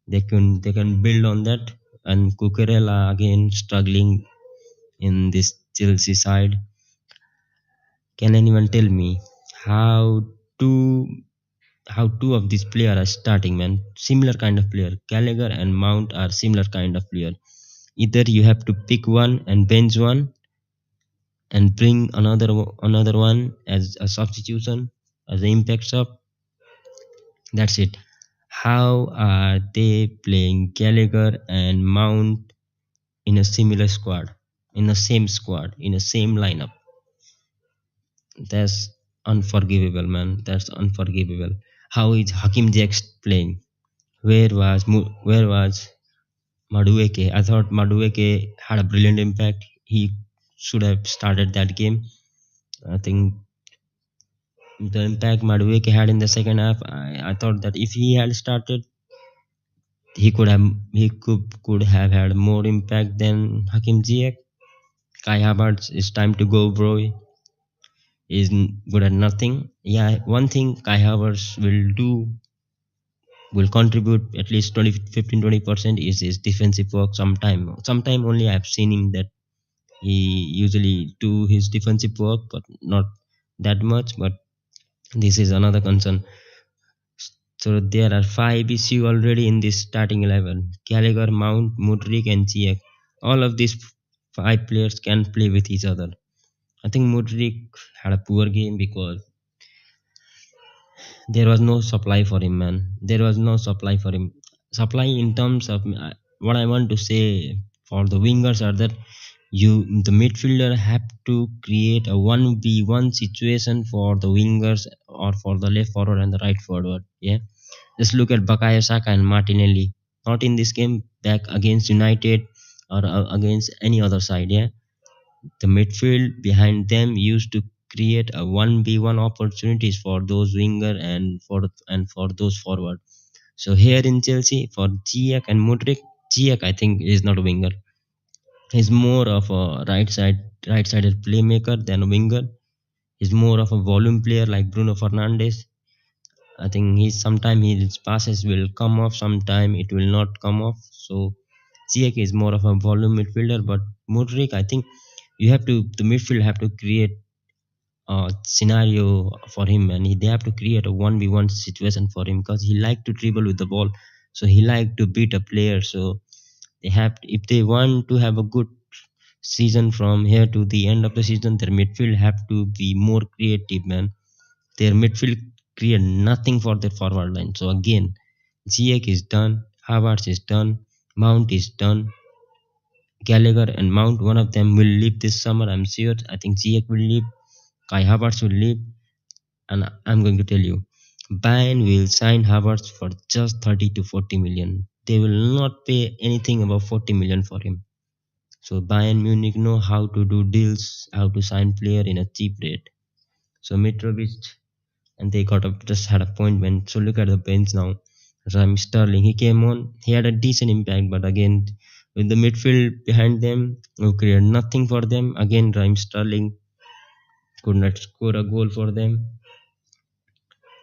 They can build on that. And Cucurella again struggling in this Chelsea side. Can anyone tell me how two how two of these players are starting, man? Similar kind of player. Gallagher and Mount are similar kind of player. Either you have to pick one and bench one and bring another one as a substitution as an impact sub. That's it. How are they playing Gallagher and Mount in a similar squad, in the same squad, in the same lineup? That's unforgivable, man. That's unforgivable. How is Hakim Ziyech playing? Where was Madueke? I thought Madueke had a brilliant impact. He should have started that game. I think the impact Madueke had in the second half, I thought that if he had started, he could have had more impact than Hakim Ziyech. Kai Havertz, it's time to go, bro. Is good at nothing. Yeah, one thing Kai Havertz will contribute at least 20, 15, 20% is his defensive work. Sometime only I've seen him that he usually do his defensive work, but not that much. But this is another concern. So there are five issue already in this starting 11: Gallagher, Mount, Mudryk, and Ziyech. All of these five players can play with each other. I think Mudryk had a poor game because there was no supply for him, man. There was no supply for him. Supply in terms of what I want to say for the wingers are that the midfielder have to create a 1v1 situation for the wingers or for the left forward and the right forward. Yeah, just look at Bakayo Saka and Martinelli. Not in this game, back against United or against any other side. Yeah, the midfield behind them used to create a 1v1 opportunities for those winger and for those forward. So here in Chelsea for Ziyech and Mudryk, Ziyech I think is not a winger. He's more of a right-sided playmaker than a winger. He's more of a volume player like Bruno Fernandes. I think sometime his passes will come off, sometime it will not come off. So Ziyech is more of a volume midfielder, but Mudryk, I think the midfield have to create scenario for him, and they have to create a 1v1 situation for him because he like to dribble with the ball, so he like to beat a player. So if they want to have a good season from here to the end of the season, their midfield have to be more creative, man. Their midfield create nothing for their forward line. So again, Ziyech is done, Havertz is done, Mount is done. Gallagher and Mount, one of them will leave this summer, I'm sure. I think Ziyech will leave, Kai Havertz will leave, and I'm going to tell you, Bayern will sign Havertz for just 30 to 40 million. They will not pay anything above 40 million for him. So Bayern Munich know how to do deals, how to sign player in a cheap rate. So Mitrovic, and they just had a point when. So look at the bench now. Raheem Sterling, he came on, he had a decent impact, but again with the midfield behind them, who created nothing for them. Again, Raheem Sterling could not score a goal for them.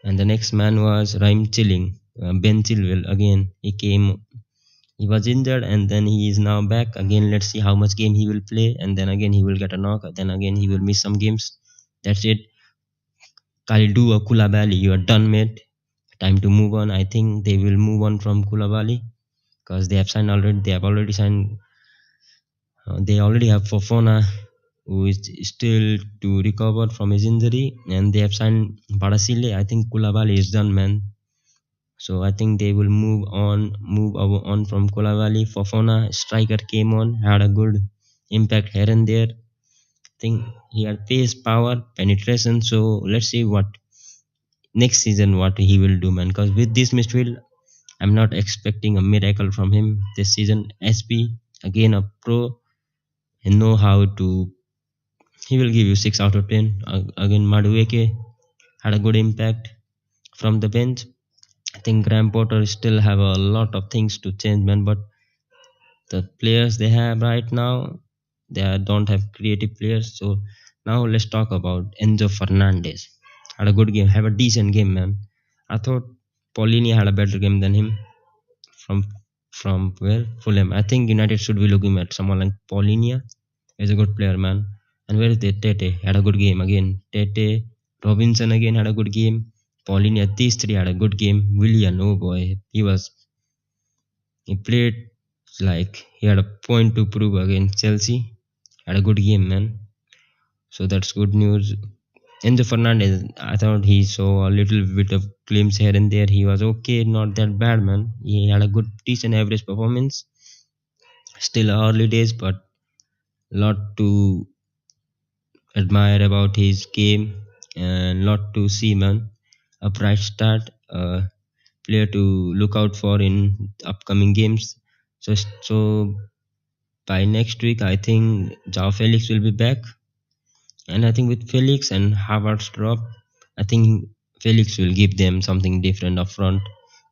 And the next man was Raheem Chilling, Ben Chilwell. Again, he was injured, and then he is now back. Again, let's see how much game he will play, and then again he will get a knock. Then again he will miss some games. That's it. Kalidou or Koulibaly, you are done, mate. Time to move on. I think they will move on from Koulibaly because they have signed already. They have already signed. They already have Fofana, who is still to recover from his injury, and they have signed Barasile. I think Koulibaly is done, man. So I think they will move on from Koulibaly. Fofana, striker, came on, had a good impact here and there. I think he had pace, power, penetration. So let's see what next season what he will do, man. Because with this midfield, I'm not expecting a miracle from him this season. SP again a pro, he know how to he will give you 6 out of 10. Again, Madueke had a good impact from the bench. I think Graham Potter still have a lot of things to change, man. But the players they have right now, don't have creative players. So now let's talk about Enzo Fernandez. Had a good game, have a decent game, man. I thought Paulini had a better game than him from where Fulham. I think United should be looking at someone like Paulinia. He's a good player, man. And where is the Tete? Had a good game again. Tete, Robinson again had a good game. Paulinia, these three had a good game. Willian, oh boy, he played like he had a point to prove against Chelsea. Had a good game, man. So that's good news. Enzo Fernandez, I thought he saw a little bit of glimpse here and there. He was okay, not that bad, man. He had a good, decent average performance. Still early days, but lot to admire about his game and lot to see, man. A bright start, a player to look out for in upcoming games. So by next week, I think Jao Felix will be back, and I think with Felix and Havertz drop, I think Felix will give them something different up front,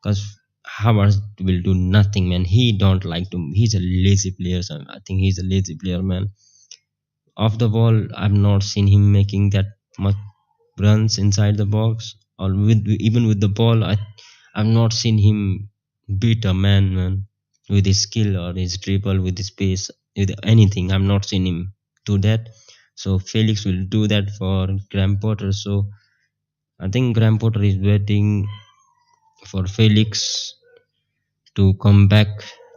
because Havertz will do nothing, man. He don't like to. He's a lazy player. So I think he's a lazy player, man. Off the ball, I've not seen him making that much runs inside the box, or with even with the ball. I've not seen him beat a man with his skill or his dribble, with his pace, with anything. I've not seen him do that. So Felix will do that for Graham Potter. So I think Graham Potter is waiting for Felix to come back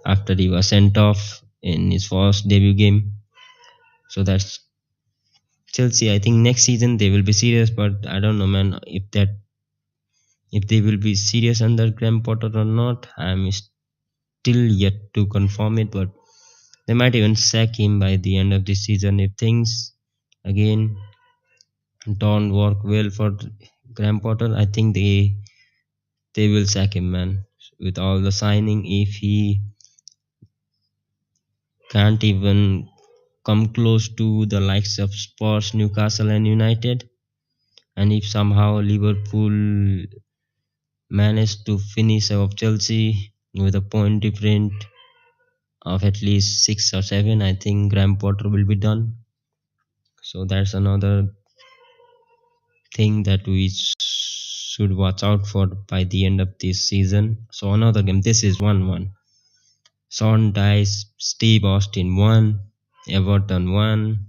after he was sent off in his first debut game. So that's Chelsea. I think next season they will be serious, but I don't know, man, if they will be serious under Graham Potter or not. I'm still yet to confirm it, but they might even sack him by the end of this season if things again don't work well for Graham Potter. I think they will sack him, man. With all the signing, if he can't even come close to the likes of Spurs, Newcastle, and United, and if somehow Liverpool manage to finish off Chelsea with a point different of at least 6 or 7, I think Graham Potter will be done. So that's another thing that we should watch out for by the end of this season. So another game. This is 1-1. Sean Dice, Steve Austin 1, Everton 1,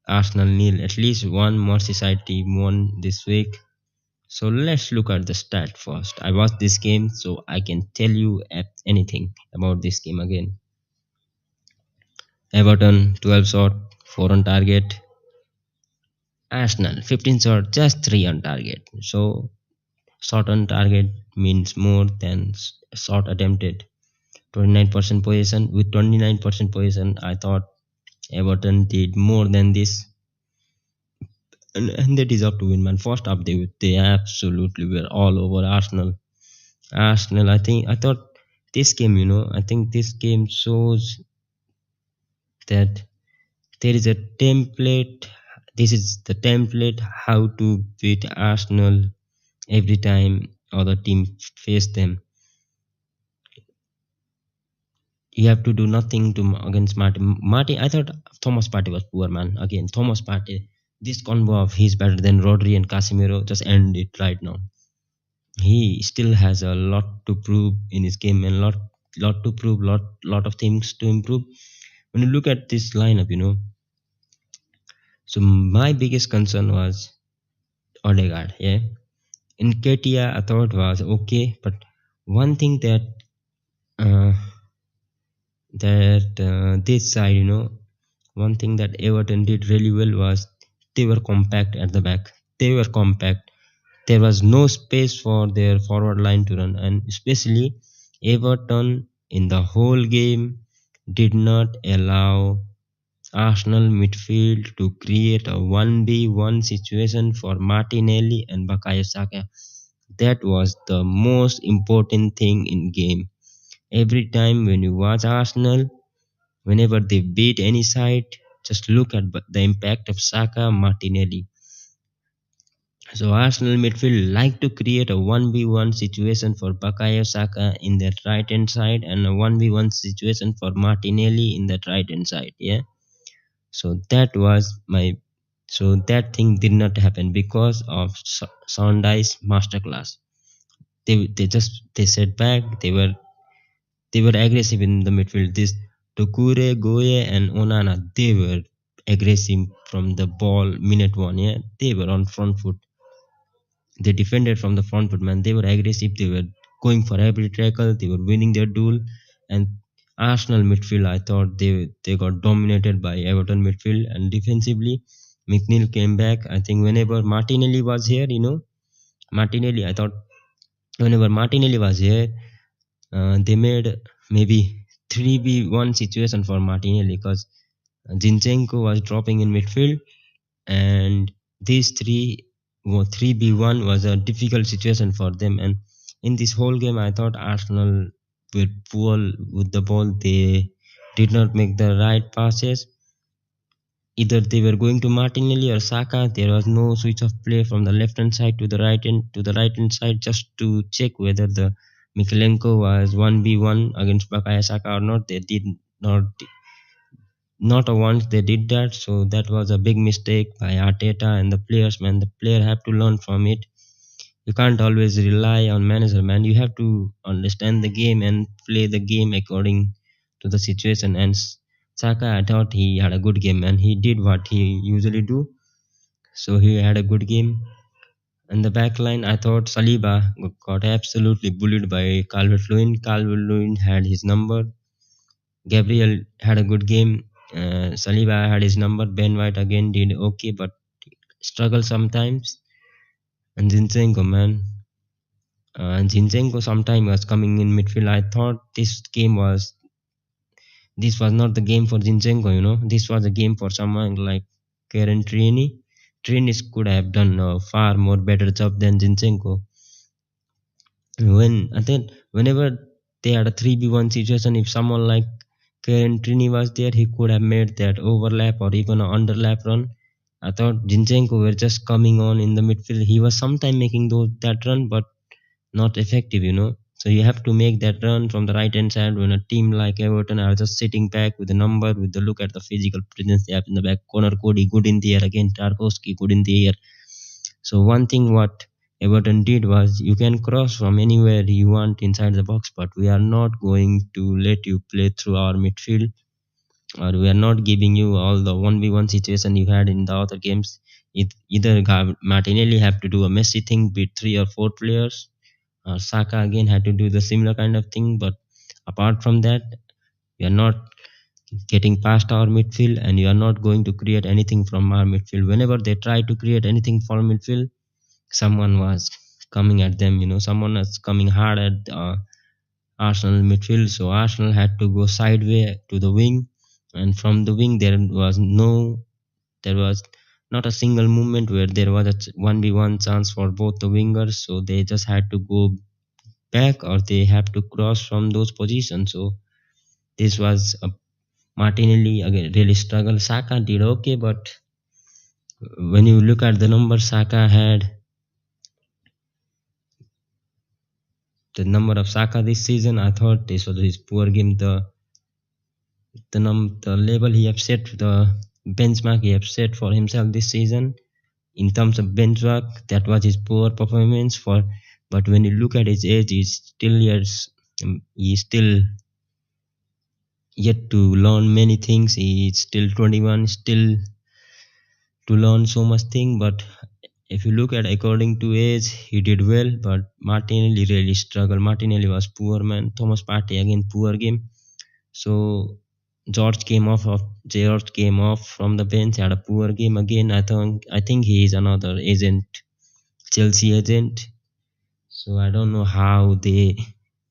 Arsenal nil. At least one Merseyside team won this week. So let's look at the stat first. I watched this game, so I can tell you anything about this game again. Everton 12 shot, 4 on target. Arsenal 15 shot, just 3 on target. So shot on target means more than shot attempted. 29% possession. With 29% possession, I thought Everton did more than this, and they deserve to win, man. First up, they absolutely were all over Arsenal. I thought this game, I think this game shows that there is a template. This is the template how to beat Arsenal every time other team face them. You have to do nothing to against Martin. I thought Thomas Partey was poor, man. Again, Thomas Partey. This combo of he's better than Rodri and Casemiro. Just end it right now. He still has a lot to prove in his game, and lot to prove, lot of things to improve. When you look at this lineup, so my biggest concern was Odegaard. Yeah, in Ketia I thought was okay, but one thing uh, this side, one thing that Everton did really well was they were compact at the back. They were compact. There was no space for their forward line to run, and especially Everton in the whole game did not allow Arsenal midfield to create a 1v1 situation for Martinelli and Bukayo Saka. That was the most important thing in game. Every time when you watch Arsenal, whenever they beat any side, just look at the impact of Saka, Martinelli. So Arsenal midfield like to create a 1v1 situation for Bakayo Saka in that right hand side and a 1v1 situation for Martinelli in that right hand side. Yeah. So that was my so that thing did not happen because of Sondai's masterclass. They set back. They were aggressive in the midfield. This Tokure, Goye, and Onana, they were aggressive from the ball minute one. Yeah, they were on front foot. They defended from the front foot, man. They were aggressive. They were going for every tackle. They were winning their duel. And Arsenal midfield, I thought they got dominated by Everton midfield. And defensively, McNeil came back. I think whenever Martinelli was here, Martinelli, I thought whenever Martinelli was here, they made maybe 3v1 situation for Martinelli because Zinchenko was dropping in midfield, and these 3v1 was a difficult situation for them. And in this whole game, I thought Arsenal were poor with the ball. They did not make the right passes. Either they were going to Martinelli or Saka. There was no switch of play from the left hand side to the right hand side just to check whether the Mikalenko was 1v1 against Bakaya Saka or not. They did not a once they did that. So that was a big mistake by Arteta and the players, man. The player have to learn from it. You can't always rely on manager, man. You have to understand the game and play the game according to the situation. And Saka, I thought he had a good game, and he did what he usually do. So he had a good game. And the back line, I thought Saliba got absolutely bullied by Calvert-Lewin. Calvert-Lewin had his number. Gabriel had a good game. Saliba had his number. Ben White again did okay, but struggled sometimes. And Zinchenko, man. And Zinchenko sometimes was coming in midfield. I thought this was not the game for Zinchenko. This was a game for someone like Kieran Tierney. Tierney could have done a far more better job than Zinchenko. Whenever they had a 3v1 situation, if someone like Kieran Tierney was there, he could have made that overlap or even an underlap run. I thought Zinchenko were just coming on in the midfield. He was sometime making that run, but not effective. So you have to make that run from the right hand side when a team like Everton are just sitting back with the number, with the look at the physical presence they have in the back. Connor Cody good in the air again, Tarkowski good in the air. So one thing what Everton did was you can cross from anywhere you want inside the box, but we are not going to let you play through our midfield, or we are not giving you all the 1v1 situation you had in the other games. Either Martinelli have to do a messy thing with 3 or 4 players, Saka again had to do the similar kind of thing. But apart from that, we are not getting past our midfield, and you are not going to create anything from our midfield. Whenever they try to create anything from midfield, someone was coming at them. Someone was coming hard at Arsenal midfield. So Arsenal had to go sideways to the wing, and from the wing there was not a single movement where there was a 1v1 chance for both the wingers. So they just had to go back, or they have to cross from those positions. So this was a Martinelli again really struggled. Saka did okay, but when you look at the numbers Saka had, the number of Saka this season, I thought this was his poor game. The level he have set, the benchmark he have set for himself this season in terms of benchmark, that was his poor performance for. But when you look at his age, he's still yet to learn many things. He's still 21, still to learn so much thing. But if you look at according to age, he did well. But Martinelli really struggled. Martinelli was poor, man. Thomas Partey again poor game. So George came off from the bench, had a poor game again. I think he is another agent, Chelsea agent. So I don't know how they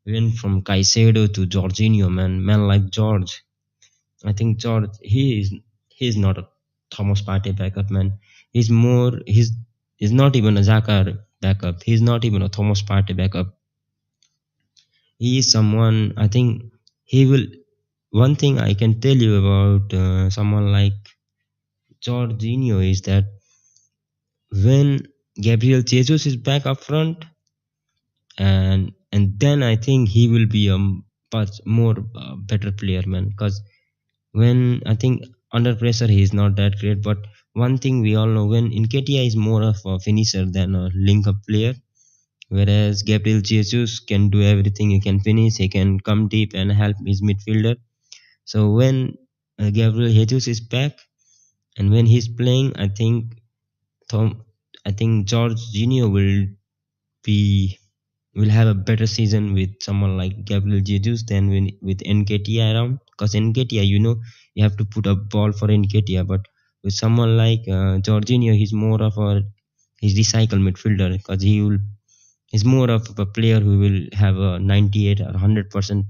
went from Caicedo to Jorginho, man like George. I think George, he's not a Thomas Partey backup, man. He's not even a Xhaka backup. He's not even a Thomas Partey backup. He is someone, I think he will. One thing I can tell you about someone like Jorginho is that when Gabriel Jesus is back up front, and then I think he will be a much more better player, man. Because when I think under pressure he is not that great, but one thing we all know, when Nketiah is more of a finisher than a link up player, whereas Gabriel Jesus can do everything. He can finish, he can come deep and help his midfielder. So when Gabriel Jesus is back and when he's playing, Tom, I think Jorginho be will have a better season with someone like Gabriel Jesus than with Nketiah around. Because Nketiah, you have to put a ball for Nketiah, but with someone like Jorginho, he's more of a he's recycle midfielder because he's more of a player who will have a 98 or 100%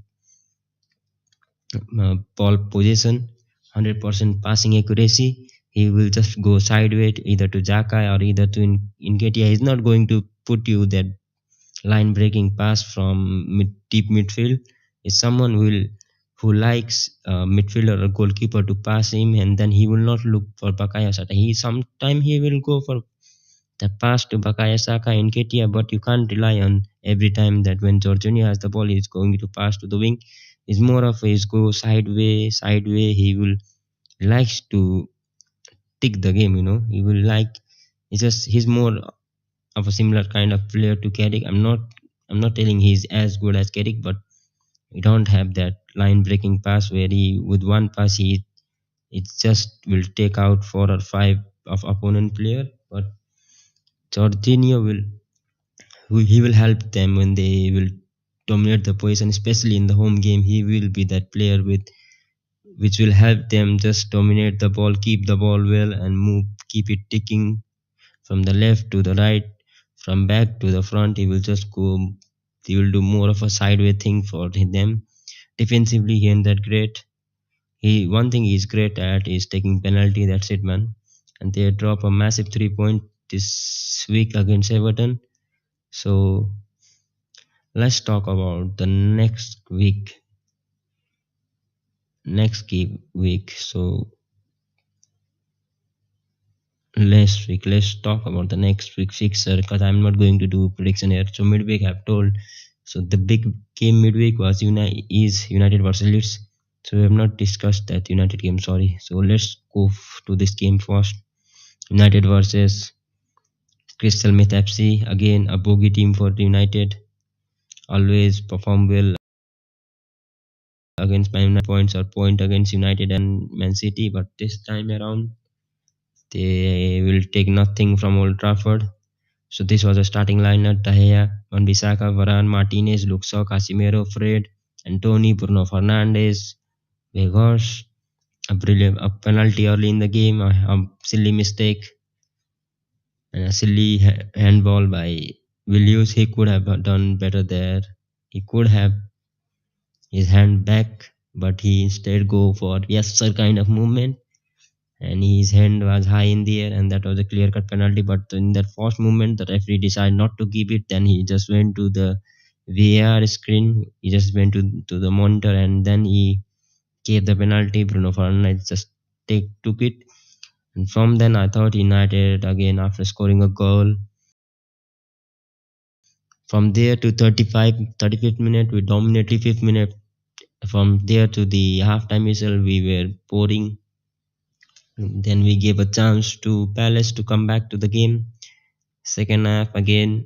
ball possession, 100% passing accuracy. He will just go sideways either to Jaka or either to Nketiah. He's not going to put you that line breaking pass from deep midfield. Is someone who likes midfielder or goalkeeper to pass him, and then he will not look for Bakaya Saka. He will go for the pass to Bakaya Saka and Ketia, but you can't rely on every time that when Jorginho has the ball, he's going to pass to the wing. It's more of his go sideway. He likes to tick the game. He will like. He's more of a similar kind of player to Carrick. I'm not telling he's as good as Carrick, but he don't have that line breaking pass where he with one pass he it just will take out four or five of opponent player. But Jorginho he will help them when they will dominate the position, especially in the home game. He will be that player with which will help them just dominate the ball, keep the ball well, and move, keep it ticking from the left to the right, from back to the front. He will just go. He will do more of a sideway thing for them. Defensively, he ain't that great. He one thing he's great at is taking penalty. That's it, man. And they drop a massive 3 point this week against Everton. So let's talk about the next week. So let's talk about the next week fixture because I'm not going to do prediction here. So midweek I've told. So the big game midweek was United versus Leeds. So we have not discussed that United game. Sorry. So let's go to this game first. United versus Crystal Myth FC. Again, a bogey team for United. Always perform well against Man United points or point against United and Mancity, but this time around they will take nothing from Old Trafford. So this was a starting lineup: De Gea, Wan-Bissaka, Varane, Martinez, Luke Shaw, Casemiro, Fred, Anthony, Bruno Fernandes, Vegas. A penalty early in the game, a silly mistake, and a silly handball by Williams. He could have done better there. He could have his hand back, but he instead go for yes sir kind of movement, and his hand was high in the air, and that was a clear cut penalty. But in that first movement, the referee decided not to give it. Then he just went to the VAR screen. He just went to the monitor, and then he gave the penalty. Bruno Fernandes just took it, and from then I thought United again after scoring a goal. From there to 35th minute, we dominated 5th minute. From there to the halftime whistle, we were pouring. Then we gave a chance to Palace to come back to the game. Second half again,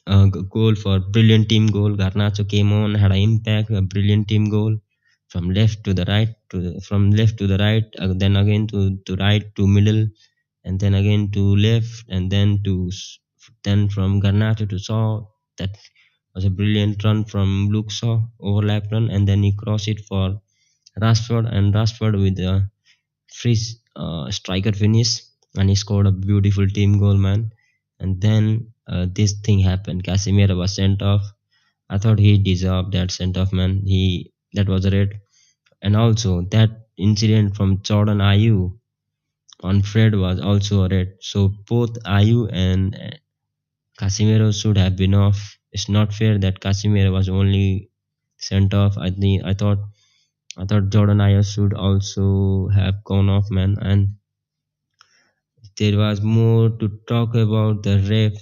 a goal for brilliant team goal. Garnacho came on, had an impact, a brilliant team goal from left to the right, from left to the right, then again to right to middle, and then again to left, and then from Garnacho to Shaw. That was a brilliant run from Luke Shaw, overlap run, and then he crossed it for Rashford, and Rashford with a free striker finish, and he scored a beautiful team goal, man. And then this thing happened. Casemiro was sent off. I thought he deserved that sent off, man. That was a red, and also that incident from Jordan Ayew on Fred was also a red. So both Ayew and Casemiro should have been off. It's not fair that Casemiro was only sent off. I thought Jordan Ayew should also have gone off, man. And there was more to talk about the ref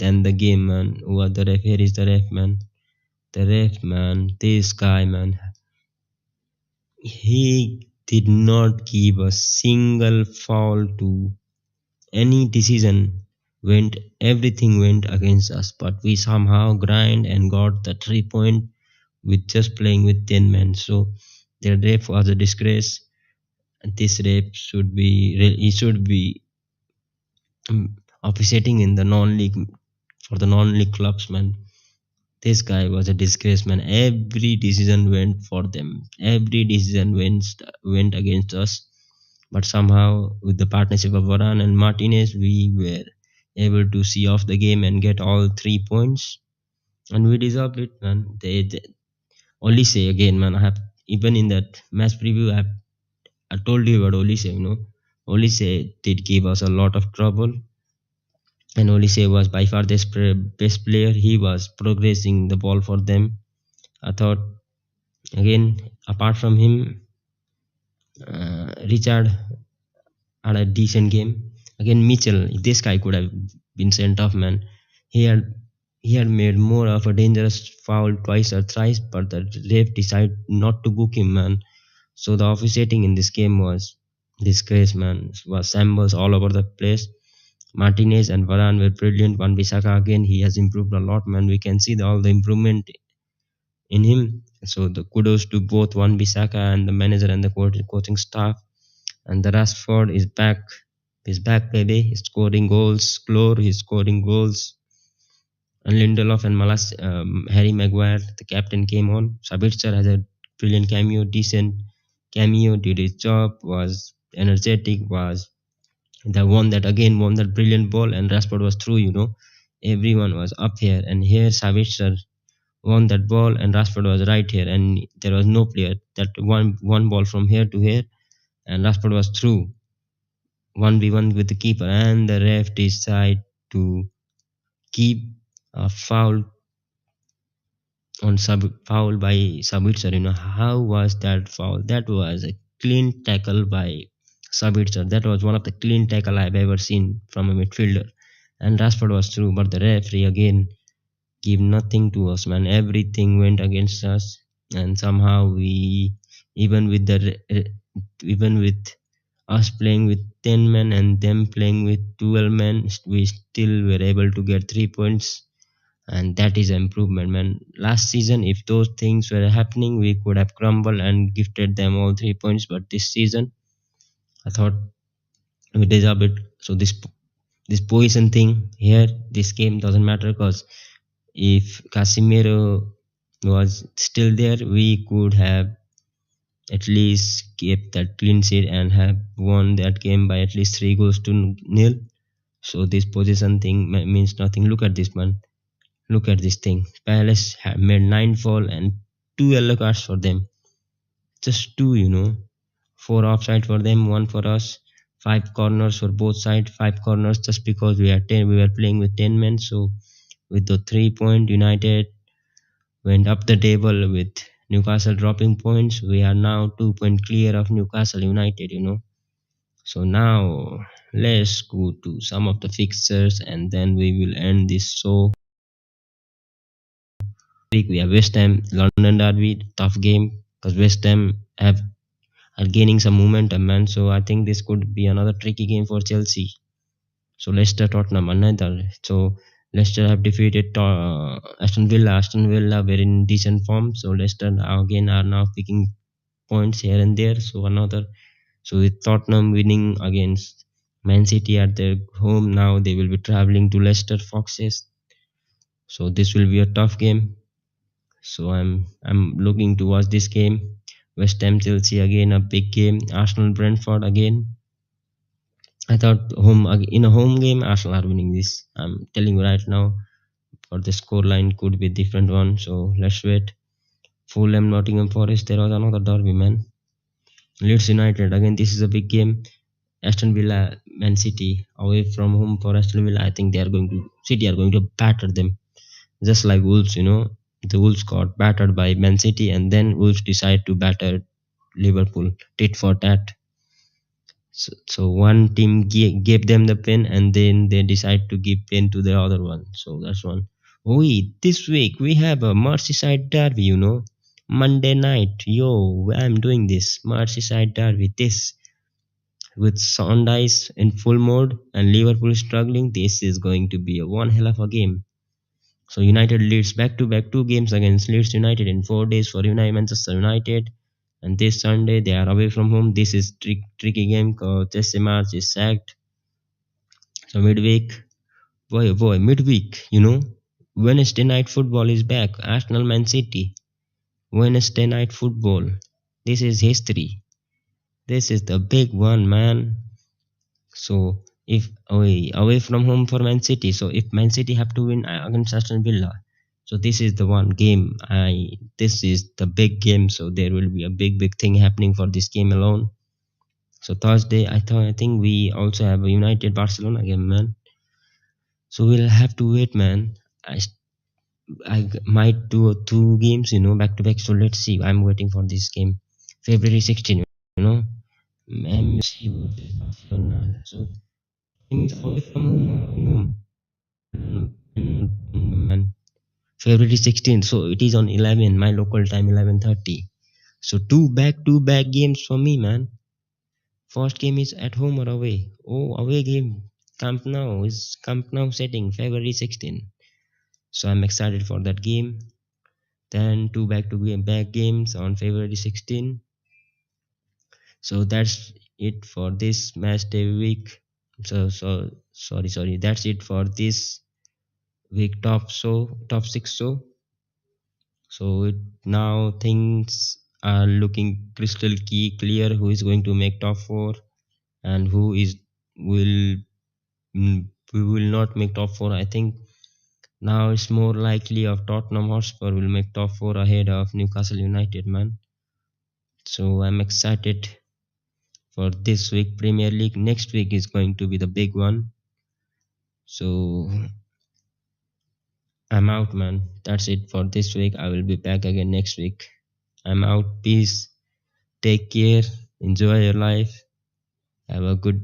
than the game, man. What the ref? Here is the ref, man. The ref, man. This guy, man. He did not give a single foul to any decision. Went everything went against us, but we somehow grind and got the 3 point with just playing with 10 men. So the ref was a disgrace. This ref should be he should be officiating in the non-league for the non-league clubs, man. This guy was a disgrace, man. Every decision went for them. Every decision went against us. But somehow, with the partnership of Varane and Martinez, we were able to see off the game and get all 3 points. And we deserved it, man. They only say again, man. I have even in that match preview, I told you about Olise, Olise did give us a lot of trouble, and Olise was by far the best player. He was progressing the ball for them. I thought again, apart from him, Richard had a decent game. Again, Mitchell, this guy could have been sent off, man. He had he had made more of a dangerous foul twice or thrice, but the ref decided not to book him, man. So the officiating in this game was disgrace, man. It was shambles all over the place. Martinez and Varane were brilliant. Wan Bissaka again, he has improved a lot, man. We can see all the improvement in him. So the kudos to both Wan Bissaka and the manager and the coaching staff. And the Rashford is back. He's back, baby. He's scoring goals. Clore, he's scoring goals. And Lindelof and Harry Maguire, the captain, came on. Sabitzer has a brilliant cameo, decent cameo, did his job, was energetic, was the one that again won that brilliant ball, and Rashford was through, Everyone was up here, and here Sabitzer won that ball, and Rashford was right here, and there was no player that one ball from here to here, and Rashford was through 1v1 with the keeper, and the ref decided to keep a foul foul by Sabitzer. How was that foul? That was a clean tackle by Sabitzer. That was one of the clean tackle I've ever seen from a midfielder. And Rashford was through, but the referee again gave nothing to us, man. Everything went against us, and somehow we, even with even with us playing with 10 men and them playing with 12 men, we still were able to get 3 points, and that is improvement, man. Last season, if those things were happening, we could have crumbled and gifted them all 3 points. But this season, I thought we deserve it. So this position thing here, this game doesn't matter, because if Casemiro was still there, we could have at least kept that clean sheet and have won that game by at least 3 goals to nil. So this position thing means nothing. Look at this, man. Look at this thing. Palace have made 9 fall and 2 yellow cards for them. Just 2. 4 offside for them, 1 for us. 5 corners for both sides. 5 corners just because we were playing with 10 men. So with the 3 point, United went up the table with Newcastle dropping points. We are now 2 point clear of Newcastle United. So now let's go to some of the fixtures, and then we will end this show. We have West Ham, London Derby, tough game, because West Ham are gaining some momentum, man. So I think this could be another tricky game for Chelsea. So Leicester, Tottenham, another. So Leicester have defeated Aston Villa. Aston Villa were in decent form. So Leicester again are now picking points here and there. So another. So with Tottenham winning against Mancity at their home, now they will be traveling to Leicester Foxes. So this will be a tough game. So I'm looking to watch this game. West Ham Chelsea again, a big game. Arsenal Brentford again. I thought in a home game Arsenal are winning this. I'm telling you right now, for the scoreline could be a different one. So let's wait. Fulham Nottingham Forest, there was another derby, man. Leeds United again, this is a big game. Aston Villa Man City away from home for Aston Villa. I think City are going to batter them, just like Wolves. The Wolves got battered by Man City, and then Wolves decide to batter Liverpool tit for tat. So one team gave them the pen, and then they decide to give pen to the other one. So that's one. Wait, this week we have a Merseyside derby. Monday night. Yo, I'm doing this Merseyside derby. This with Sundice in full mode and Liverpool struggling. This is going to be a one hell of a game. So United leads back to back 2 games against Leeds United in 4 days for Manchester United. And this Sunday they are away from home. This is tricky game because Jesse March is sacked. So midweek, Wednesday night football is back. Arsenal Man City. Wednesday night football. This is history. This is the big one, man. So if away from home for Man City, so if Man City have to win against Aston Villa, so this is the one game. This is the big game. So there will be a big thing happening for this game alone. So Thursday, I think we also have a United Barcelona game, man. So we'll have to wait, man. Might do 2 games, back to back. So let's see. I'm waiting for this game, February 16. MUC versus Barcelona. So things away from home. Man. February 16th, so it is on 11 my local time 11:30. So two back games for me, man. First game is at home or away. Oh, away game. Camp Nou setting February 16th. So I'm excited for that game. Then two back to back games on February 16th. So that's it for this match day week. So sorry. That's it for this week top 6 show. So now things are looking crystal clear who is going to make top four and who is will we will not make top four. I think now it's more likely of Tottenham Hotspur will make top four ahead of Newcastle United, man. So I'm excited for this week Premier League. Next week is going to be the big one. So I'm out, man. That's it for this week. I will be back again next week. I'm out. Peace. Take care. Enjoy your life. Have a good